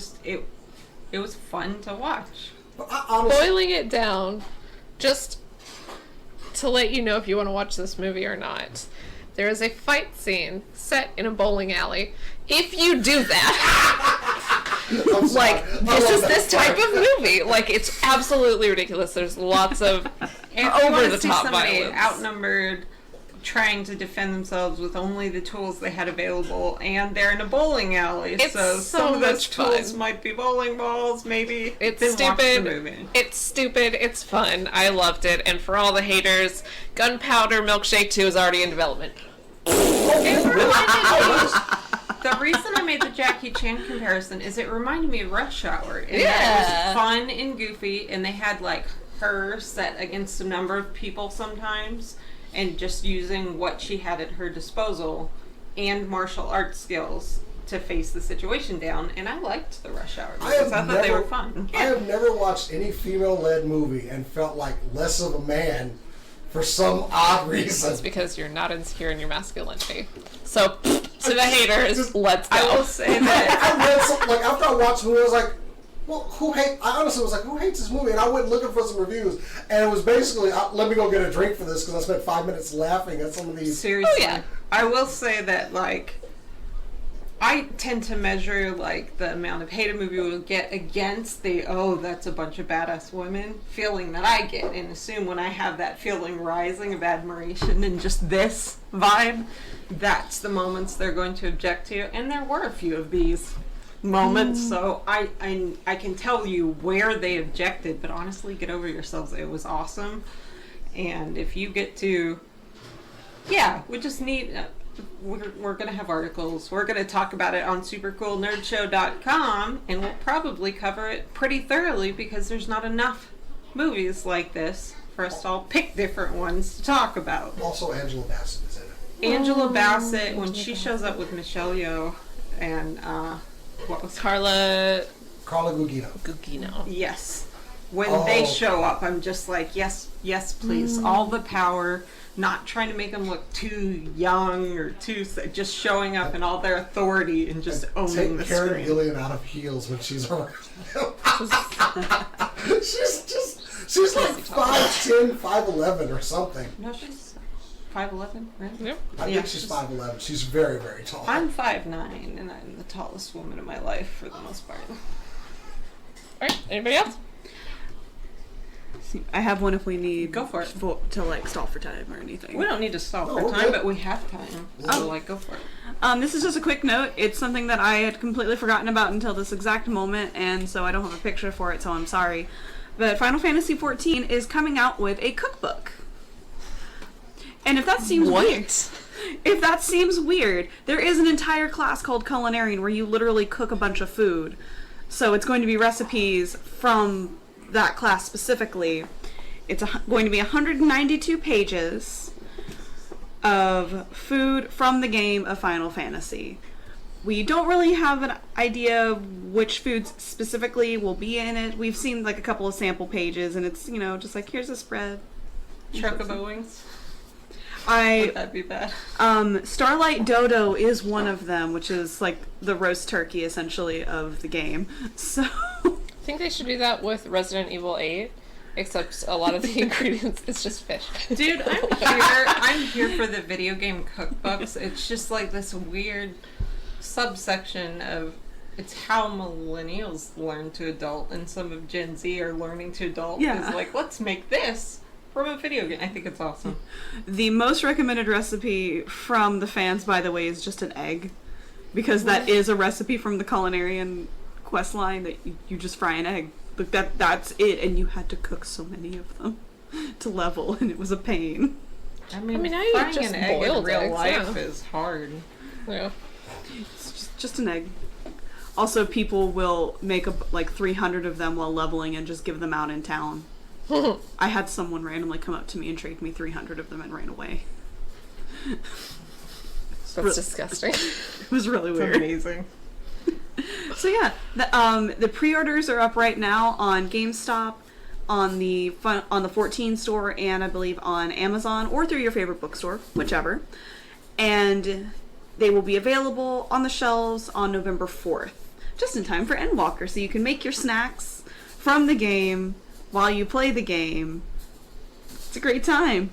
was fun to watch. But honestly, Boiling it down, just to let you know if you want to watch this movie or not, there is a fight scene set in a bowling alley. If you do that, like this is this type of movie. Like it's absolutely ridiculous. There's lots of over the top violence. Outnumbered, trying to defend themselves with only the tools they had available, and they're in a bowling alley. It's so some of those much tools fun. might be bowling balls. Maybe It's then watch the stupid. movie. It's stupid. It's fun. I loved it. And for all the haters, Gunpowder Milkshake 2 is already in development. It reminded me. The reason I made the Jackie Chan comparison is it reminded me of Rush Hour. And that it was fun and goofy, and they had like her set against a number of people sometimes, and just using what she had at her disposal and martial arts skills to face the situation down. And I liked the Rush Hour because I thought they were fun. I have never watched any female-led movie and felt like less of a man for some odd reason. That's because you're not insecure in your masculinity. So, to the haters, let's go. I will say that I read something, like, after I watched the movie, I was like, well, I honestly was like, who hates this movie? And I went looking for some reviews, and it was basically, let me go get a drink for this, because I spent 5 minutes laughing at some of these. seriously. Oh, yeah. I will say that, like, I tend to measure, like, the amount of hate a movie will get against the, oh, that's a bunch of badass women feeling that I get, and assume when I have that feeling rising of admiration and just this vibe, that's the moments they're going to object to. And there were a few of these moments, so I can tell you where they objected, but honestly, get over yourselves. It was awesome. And if you get to, we just need... we're going to have articles. We're going to talk about it on supercoolnerdshow.com, and we'll probably cover it pretty thoroughly because there's not enough movies like this for us to all pick different ones to talk about. Also, Angela Bassett is in it. Angela Bassett, when she shows up with Michelle Yeoh and, what was Carla Gugino. Gugino. Yes. When they show up, I'm just like, yes, please. All the power. Not trying to make them look too young or just showing up in all their authority and just owning the Take Karen screen. Gilliam out of heels when she's around. she's like 5'10", 5'11", or something. No, she's 5'11", right? Yep. I think she's 5'11". She's very, very tall. I'm 5'9", and I'm the tallest woman in my life for the most part. Alright, anybody else? I have one if we need Go for it. To like stall for time or anything. We don't need to stop No, for we're time, good. but we have time. So, go for it. This is just a quick note. It's something that I had completely forgotten about until this exact moment, and so I don't have a picture for it, so I'm sorry. But Final Fantasy XIV is coming out with a cookbook. And if that seems weird, there is an entire class called Culinarian where you literally cook a bunch of food. So it's going to be recipes from that class specifically. It's going to be 192 pages of food from the game of Final Fantasy. We don't really have an idea of which foods specifically will be in it. We've seen like a couple of sample pages, and it's, just like, here's a spread. Chocobo wings? Would that be bad? Starlight Dodo is one of them, which is like the roast turkey essentially of the game. So I think they should do that with Resident Evil 8, except a lot of the ingredients is just fish. Dude, I'm here for the video game cookbooks. It's just like this weird subsection of it's how millennials learn to adult, and some of Gen Z are learning to adult. Yeah. It's like, let's make this from a video game. I think it's awesome. the most recommended recipe from the fans, by the way, is just an egg, because that is a recipe from the Culinarian quest line that you just fry an egg. Like that's it, and you had to cook so many of them to level, and it was a pain. I mean now you frying just an egg in boiled real eggs, life yeah. is hard. Yeah. It's just an egg. Also, people will make like 300 of them while leveling and just give them out in town. I had someone randomly come up to me and trade me 300 of them and ran away. That's disgusting. It was really It's weird. amazing. So yeah, the pre-orders are up right now on GameStop, on the 14 store, and I believe on Amazon or through your favorite bookstore, whichever. And they will be available on the shelves on November 4th, just in time for Endwalker, so you can make your snacks from the game while you play the game. It's a great time.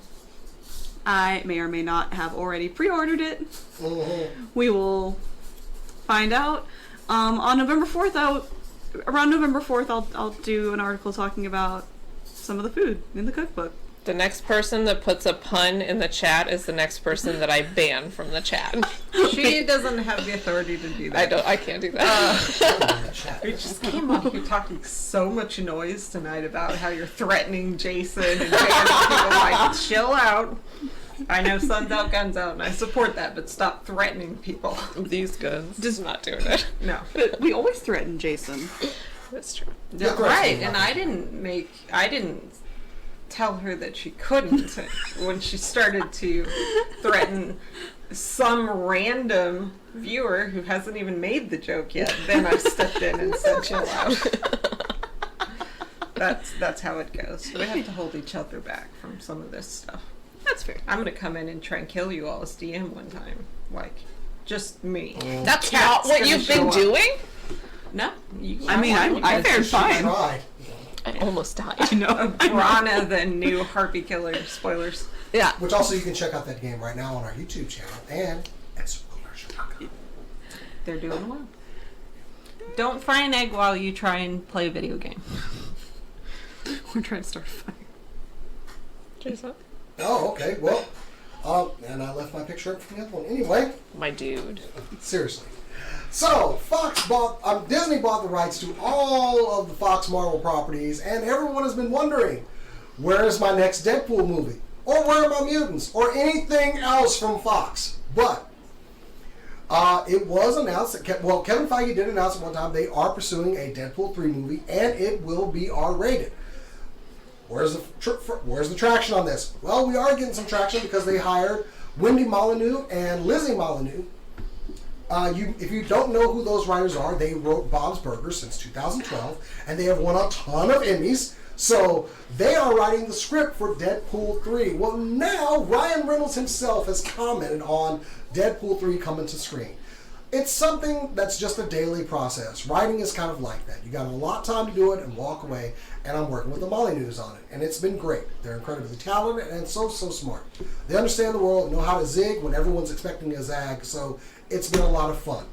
I may or may not have already pre-ordered it. We will find out. On November 4th, around November 4th, I'll do an article talking about some of the food in the cookbook. The next person that puts a pun in the chat is the next person that I ban from the chat. She doesn't have the authority to do that. I can't do that. We just came off you talking so much noise tonight about how you're threatening Jason and banning people. Like, chill out. I know sun's out, guns out, and I support that, but stop threatening people. These guns. Just not doing it. No. But we always threaten Jason. That's true. Yeah, Right, and I didn't tell her that she couldn't when she started to threaten some random viewer who hasn't even made the joke yet. Then I stepped in and said, chill out. That's how it goes. We have to hold each other back from some of this stuff. That's fair. I'm gonna come in and try and kill you all as DM one time. Like, just me. That's Cat's not what gonna you've show been up. doing? No. I mean, I fared fine. Try. I almost died. I know. Brana, the new Harpy Killer. Spoilers. Yeah. Which also you can check out that game right now on our YouTube channel and at supercommercial.com. They're doing well. Don't fry an egg while you try and play a video game. We're trying to start a fire. Jason? Oh, okay. Well, and I left my picture up from the other one. Anyway, My dude. seriously. So, Disney bought the rights to all of the Fox Marvel properties, and everyone has been wondering, where is my next Deadpool movie? Or where are my mutants? Or anything else from Fox? But it was announced that Kevin Feige did announce at one time they are pursuing a Deadpool 3 movie, and it will be R-rated. Where's the traction on this? Well, we are getting some traction because they hired Wendy Molyneux and Lizzie Molyneux. If you don't know who those writers are, they wrote Bob's Burgers since 2012, and they have won a ton of Emmys. So they are writing the script for Deadpool 3. Well, now Ryan Reynolds himself has commented on Deadpool 3 coming to screen. It's something that's just a daily process. Writing is kind of like that. You got a lot of time to do it and walk away, and I'm working with the Molyneux on it, and it's been great. They're incredibly talented and so smart. They understand the world, know how to zig when everyone's expecting a zag, so it's been a lot of fun.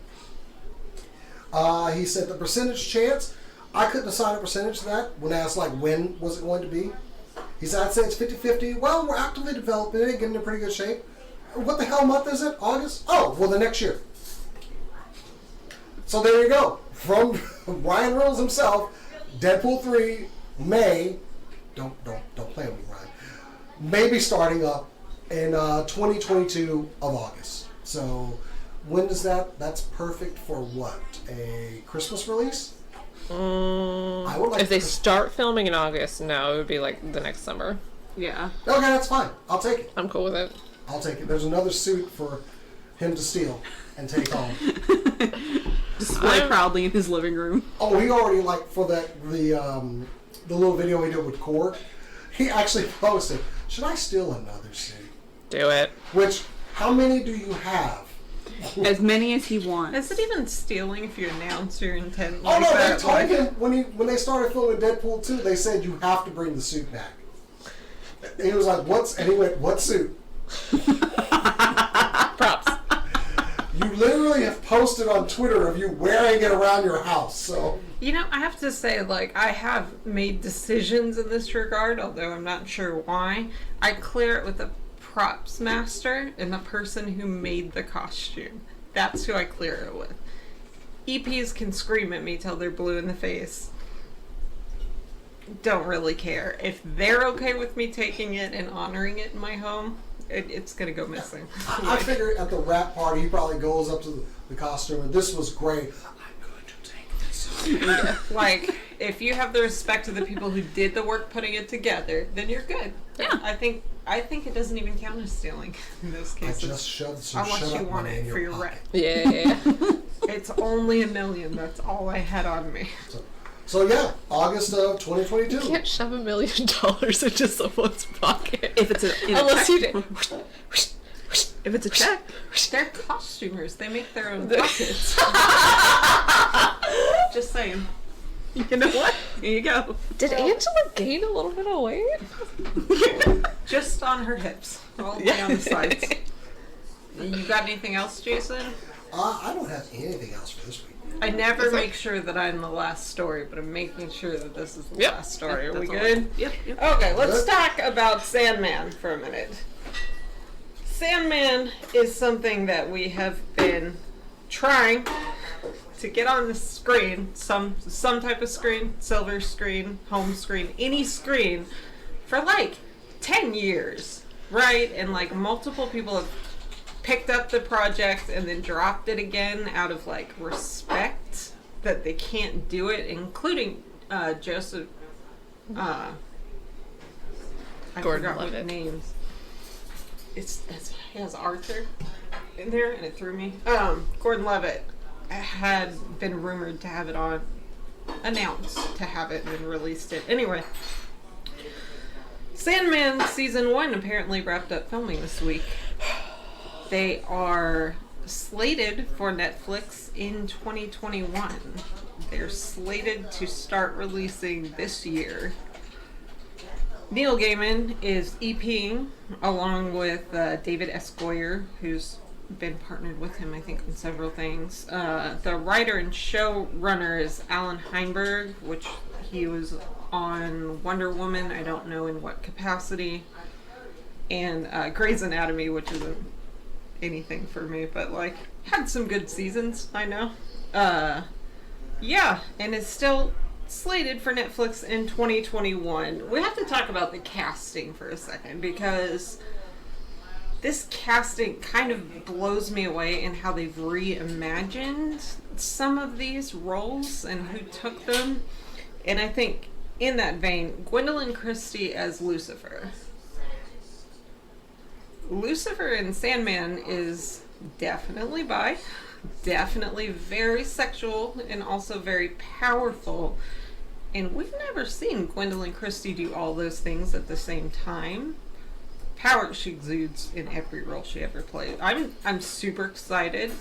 He said the percentage chance, I couldn't assign a percentage to that when asked like when was it going to be. He said I'd say it's 50-50. Well, we're actively developing it, getting in pretty good shape. What the hell month is it? August? Oh, well, the next year. So there you go. From Ryan Reynolds himself, Deadpool 3 May. Don't play with me, Ryan. May be starting up in 2022 of August. So when does that? That's perfect for what? A Christmas release? I would like If they start filming in August, no, it would be like the next summer. Yeah. Okay, that's fine. I'll take it. I'm cool with it. I'll take it. There's another suit for him to steal and take home. Display proudly in his living room. Oh, he already for the little video he did with Cord. He actually posted, "Should I steal another suit?" Do it. Which, how many do you have? As many as he wants. Is it even stealing if you announce your intent Oh like no, they that? told Like, him when they started filming Deadpool 2, they said you have to bring the suit back. And he was like, "What's?" And he went, "What suit?" Props. You literally have posted on Twitter of you wearing it around your house. So you know, I have to say, like, I have made decisions in this regard, although I'm not sure why. I clear it with the props master and the person who made the costume. That's who I clear it with. EPs can scream at me till they're blue in the face. Don't really care. If they're okay with me taking it and honoring it in my home, it's gonna go missing. I figure at the wrap party, he probably goes up to the costume and this was great. I'm going to take this. Like, if you have the respect of the people who did the work putting it together, then you're good. Yeah. I think it doesn't even count as stealing in those I cases. just shoved some Unless shut you up want money it in for your your pocket. rent. Yeah. It's only $1 million. That's all I had on me. So yeah, August of You 2022. can't shove $1 million into someone's pocket. If it's Unless you did. if it's a check. They're costumers. They make their own pockets. Just saying. You know what? Here you go. Did Angela gain a little bit of weight? Just on her hips. All the way on the sides. You got anything else, Jason? I don't have anything else for this week. I never make sure that I'm the last story, but I'm making sure that this is the Yep. last story. Are we That's all. good? Yep. Okay, let's Good. talk about Sandman for a minute. Sandman is something that we have been trying to get on the screen, some type of screen, silver screen, home screen, any screen, for like 10 years, right? And like multiple people have picked up the project and then dropped it again out of like respect that they can't do it, including Joseph. I Gordon forgot what Levitt. names. It's he has Arthur in there, and it threw me. Gordon Levitt had been rumored to have it on, announced to have it, and then released it. Anyway, Sandman season 1 apparently wrapped up filming this week. They are slated for Netflix in 2021. They're slated to start releasing this year. Neil Gaiman is EPing along with David S. Goyer, who's been partnered with him, I think, on several things. The writer and showrunner is Alan Heinberg, which he was on Wonder Woman, I don't know in what capacity, and Grey's Anatomy, which isn't anything for me, but like had some good seasons, I know. Yeah, and it's still slated for Netflix in 2021. We have to talk about the casting for a second, because this casting kind of blows me away in how they've reimagined some of these roles and who took them. And I think in that vein, Gwendolyn Christie as Lucifer. Lucifer in Sandman is definitely bi, definitely very sexual, and also very powerful. And we've never seen Gwendolyn Christie do all those things at the same time. Power she exudes in every role she ever played. I'm super excited.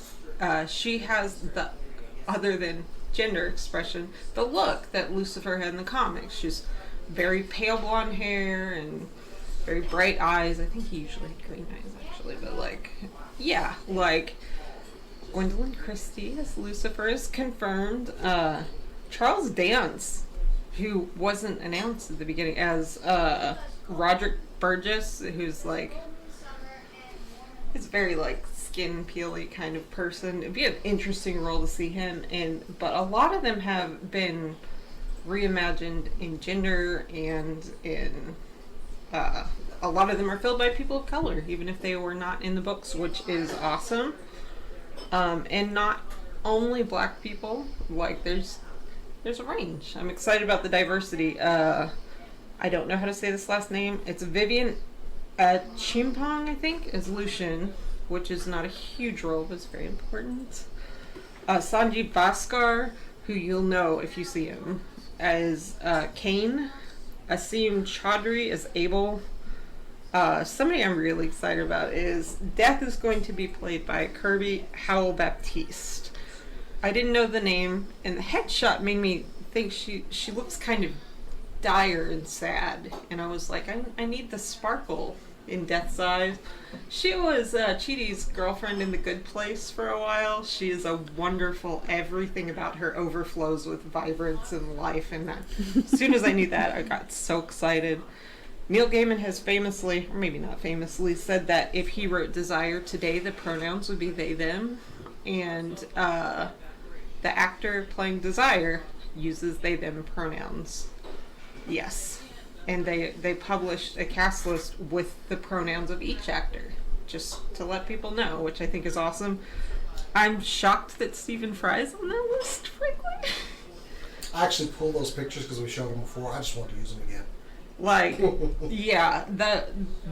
She has the, other than gender expression, the look that Lucifer had in the comics. She's very pale blonde hair and very bright eyes. I think he usually had green eyes, actually, but like, yeah, like Gwendolyn Christie as Lucifer is confirmed. Charles Dance, who wasn't announced at the beginning, as Roderick Burgess, who's like, he's very like skin peely kind of person. It'd be an interesting role to see him in, but a lot of them have been reimagined in gender and in a lot of them are filled by people of color, even if they were not in the books, which is awesome. And not only black people, like there's a range. I'm excited about the diversity. I don't know how to say this last name. It's Vivian Chimpong, I think, as Lucian, which is not a huge role, but it's very important. Sanjeev Bhaskar, who you'll know if you see him, as Kane. Asim Chaudhry as Abel. Somebody I'm really excited about is Death is going to be played by Kirby Howell Baptiste. I didn't know the name, and the headshot made me think she looks kind of dire and sad, and I was like, I need the sparkle in Death's eyes. She was Chidi's girlfriend in The Good Place for a while. She is a wonderful, everything about her overflows with vibrance and life, and as soon as I knew that, I got so excited. Neil Gaiman has famously, or maybe not famously, said that if he wrote Desire today, the pronouns would be they, them, and the actor playing Desire uses they, them pronouns. Yes. and they published a cast list with the pronouns of each actor, just to let people know, which I think is awesome. I'm shocked that Stephen Fry's on that list, frankly. I actually pulled those pictures because we showed them before. I just want to use them again. Like, yeah,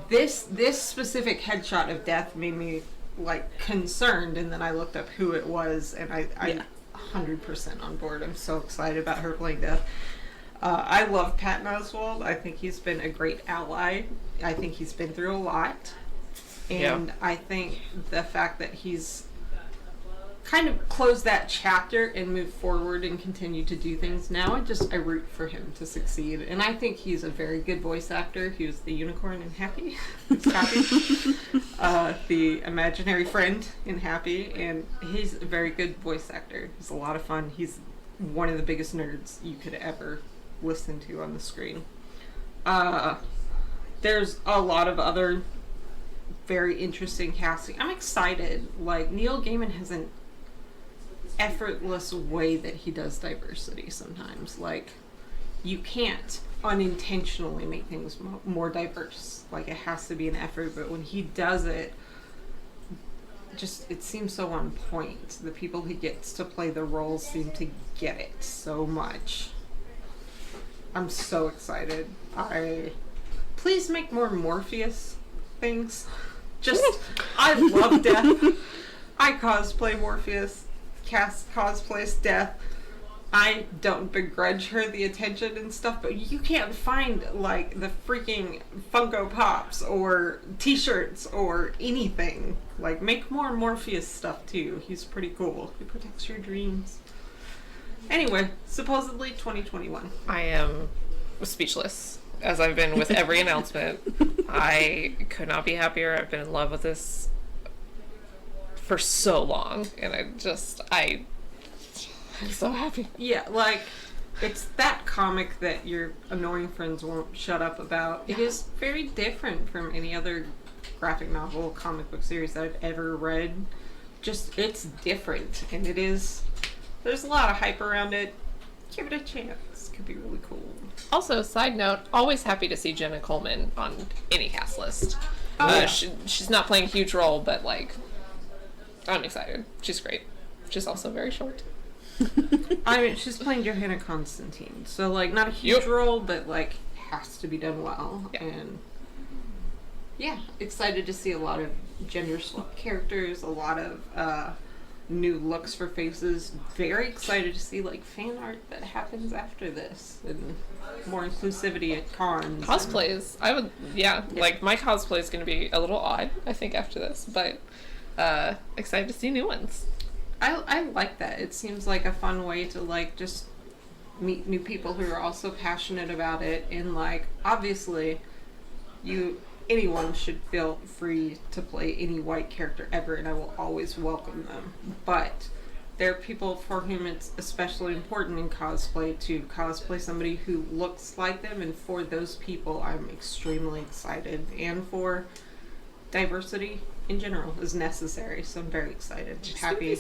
this specific headshot of Death made me like concerned, and then I looked up who it was, and I'm 100% on board. I'm so excited about her playing Death. I love Patton Oswalt. I think he's been a great ally. I think he's been through a lot, and I think the fact that he's kind of closed that chapter and moved forward and continue to do things now, I root for him to succeed, and I think he's a very good voice actor. He was the unicorn in Happy. The imaginary friend in Happy, and he's a very good voice actor. He's a lot of fun. He's one of the biggest nerds you could ever listen to on the screen. There's a lot of other very interesting casting. I'm excited. Like, Neil Gaiman has an effortless way that he does diversity sometimes. Like, you can't unintentionally make things more diverse. Like, it has to be an effort, but when he does it, just, it seems so on point. The people he gets to play the roles seem to get it so much. I'm so excited. Please make more Morpheus things. Just, I love Death. I cosplay Morpheus. Cass cosplays Death. I don't begrudge her the attention and stuff, but you can't find like the freaking Funko Pops or t-shirts or anything. Like, make more Morpheus stuff too. He's pretty cool. He protects your dreams. Anyway, supposedly 2021. I am speechless, as I've been with every announcement. I could not be happier. I've been in love with this for so long, and I'm so happy. Yeah, like, it's that comic that your annoying friends won't shut up about. It is very different from any other graphic novel, comic book series that I've ever read. Just, it's different, and it is, there's a lot of hype around it. Give it a chance. It could be really cool. Also, side note, always happy to see Jenna Coleman on any cast list. She's not playing a huge role, but, like, I'm excited. She's great. She's also very short. I mean, she's playing Johanna Constantine, so, like, not a huge role, but, like, has to be done well. Yeah. And yeah, excited to see a lot of gender swap characters, a lot of new looks for faces. Very excited to see, like, fan art that happens after this, and more inclusivity at cons. Cosplays. Like, my cosplay is going to be a little odd, I think, after this, but excited to see new ones. I like that. It seems like a fun way to, like, just meet new people who are also passionate about it, and, like, obviously anyone should feel free to play any white character ever, and I will always welcome them. But there are people for whom it's especially important in cosplay to cosplay somebody who looks like them, and for those people I'm extremely excited, and for diversity in general is necessary, so I'm very excited. I'm happy.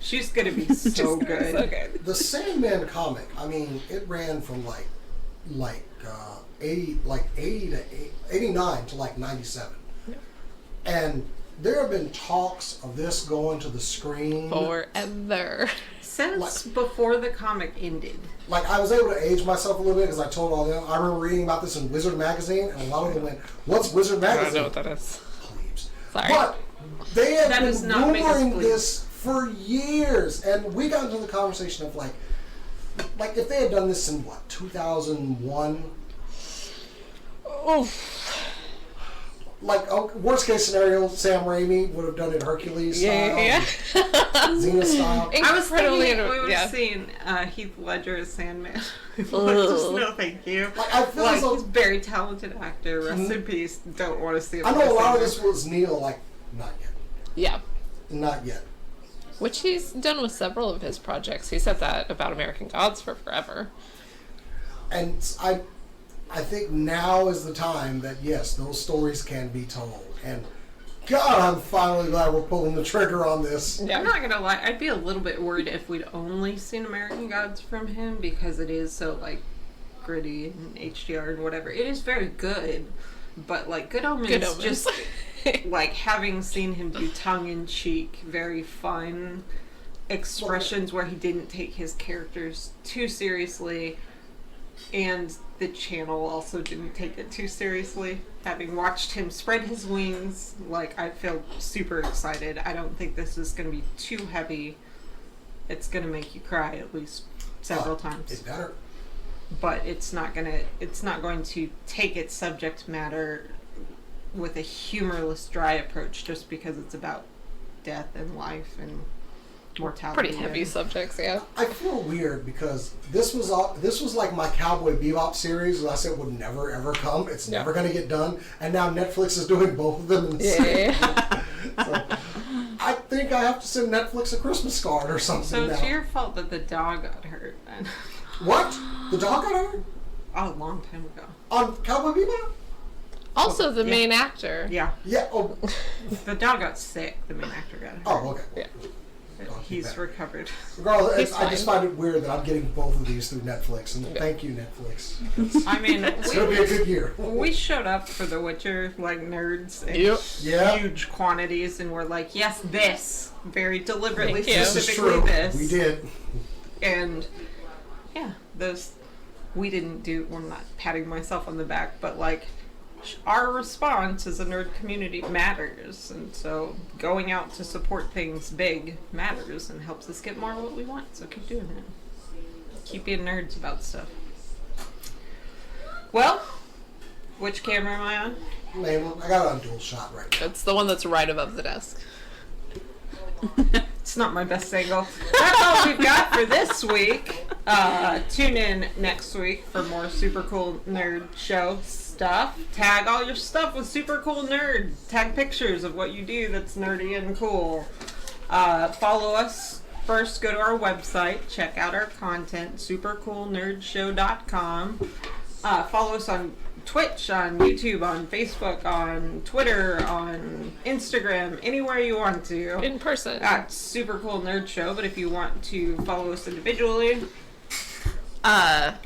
She's gonna be so good. The Sandman comic, I mean, it ran from like 80 to 89 to like 97. Yeah. And there have been talks of this going to the screen forever. Since before the comic ended. Like, I was able to age myself a little bit because I told all them. I remember reading about this in Wizard Magazine, and a lot of them went, "What's Wizard Magazine?" I don't know what that is. Plebes. Sorry. But they have been rumoring this for years, and we got into the conversation of like if they had done this in what, 2001. Oh. Like, worst case scenario, Sam Raimi would have done it Hercules style, Xena style. I was thinking we would have seen Heath Ledger as Sandman. Just no, thank you. Like, I feel like, he's a very talented actor. Rest in peace. Don't want to see him. I know a lot of this was Neil. Like, not yet. Yeah. Not yet. Which he's done with several of his projects. He said that about American Gods for forever. And I think now is the time that, yes, those stories can be told. And God, I'm finally glad we're pulling the trigger on this. Yeah. I'm not gonna lie, I'd be a little bit worried if we'd only seen American Gods from him, because it is so, like, gritty and HDR and whatever. It is very good, but like Good Omens, Good Omens. just like having seen him do tongue-in-cheek, very fun expressions where he didn't take his characters too seriously, and the channel also didn't take it too seriously. Having watched him spread his wings, like, I feel super excited. I don't think this is going to be too heavy. It's going to make you cry at least several times. It better. But it's not going to take its subject matter with a humorless, dry approach just because it's about death and life and mortality. Pretty heavy subjects, yeah. I feel weird because this was like my Cowboy Bebop series that I said would never ever come. It's never going to get done, and now Netflix is doing both of them in the same. So, I think I have to send Netflix a Christmas card or something. So now. it's your fault that the dog got hurt then. What? The dog got hurt? Oh, a long time ago. On Cowboy Bebop? Also, the main actor. Yeah. Yeah. Oh. The dog got sick. The main actor got hurt. Oh, okay. Yeah. He's recovered. Regardless, He's I just fine. find it weird that I'm getting both of these through Netflix, and thank you, Netflix. I mean, It's gonna be a good year. we showed up for The Witcher like nerds in Yep. Yeah. huge quantities, and we're like, yes, this. Very deliberately, Thank you. This is specifically true. this. We did. And yeah, those we didn't do. Well, I'm not patting myself on the back, but like our response as a nerd community matters, and so going out to support things big matters and helps us get more of what we want. So keep doing it. Keep being nerds about stuff. Well, which camera am I on? Man, I got it on dual shot right now. It's the one that's right above the desk. It's not my best angle. That's all we've got for this week. Tune in next week for more Super Cool Nerd Show stuff. Tag all your stuff with Super Cool Nerd. Tag pictures of what you do that's nerdy and cool. Follow us. First, go to our website. Check out our content, supercoolnerdshow.com. Follow us on Twitch, on YouTube, on Facebook, on Twitter, on Instagram, anywhere you want to. In person. At Super Cool Nerd Show, but if you want to follow us individually, The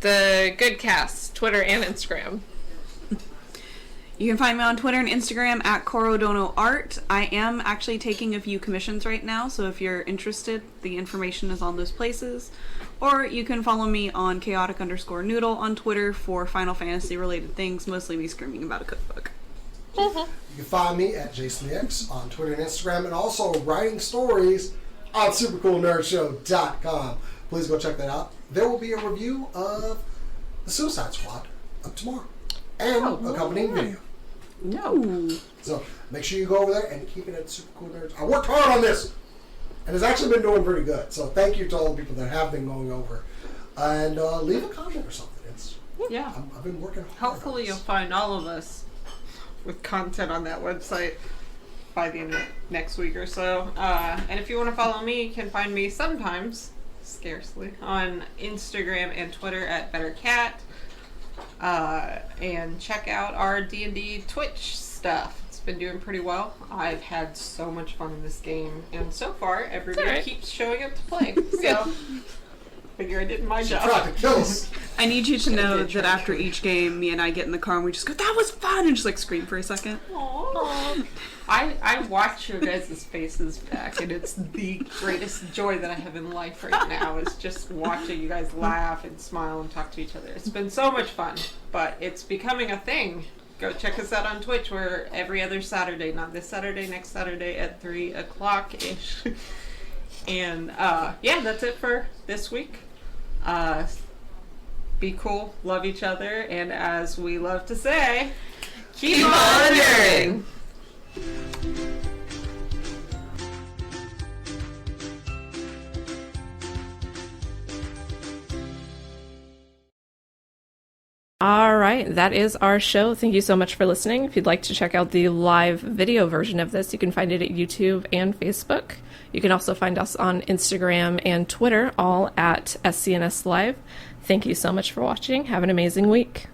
Good Cast, Twitter and Instagram. You can find me on Twitter and Instagram at CorodonoArt. I am actually taking a few commissions right now, so if you're interested, the information is on those places. Or you can follow me on chaotic_noodle on Twitter for Final Fantasy related things, mostly me screaming about a cookbook. You can find me at JasonX on Twitter and Instagram, and also writing stories on supercoolnerdshow.com. Please go check that out. There will be a review of The Suicide Squad up tomorrow, and accompanying video. No. So make sure you go over there and keep it at Super Cool Nerds. I worked hard on this, and it's actually been doing pretty good. So thank you to all the people that have been going over, and leave a comment or something. yeah. I've been working hard. Hopefully on you'll this. find all of us with content on that website by the end of next week or so. And if you want to follow me, you can find me sometimes, scarcely, on Instagram and Twitter at BetterCat. And check out our D&D Twitch stuff. It's been doing pretty well. I've had so much fun in this game, and so far everybody alright. keeps showing up to play. So figure I did my She job. tried to kill us. I need you to know did try that to after each game, me and I get in the car and we just go, that was fun, and just like scream for a second. Aww. I watch your guys' faces back, and it's the greatest joy that I have in life right now is just watching you guys laugh and smile and talk to each other. It's been so much fun, but it's becoming a thing. Go check us out on Twitch. We're every other Saturday, not this Saturday, next Saturday at 3 o'clock-ish. And yeah, that's it for this week. Be cool, love each other, and as we love to say, keep on nerding! All right, that is our show. Thank you so much for listening. If you'd like to check out the live video version of this, you can find it at YouTube and Facebook. You can also find us on Instagram and Twitter, all at SCNS Live. Thank you so much for watching. Have an amazing week.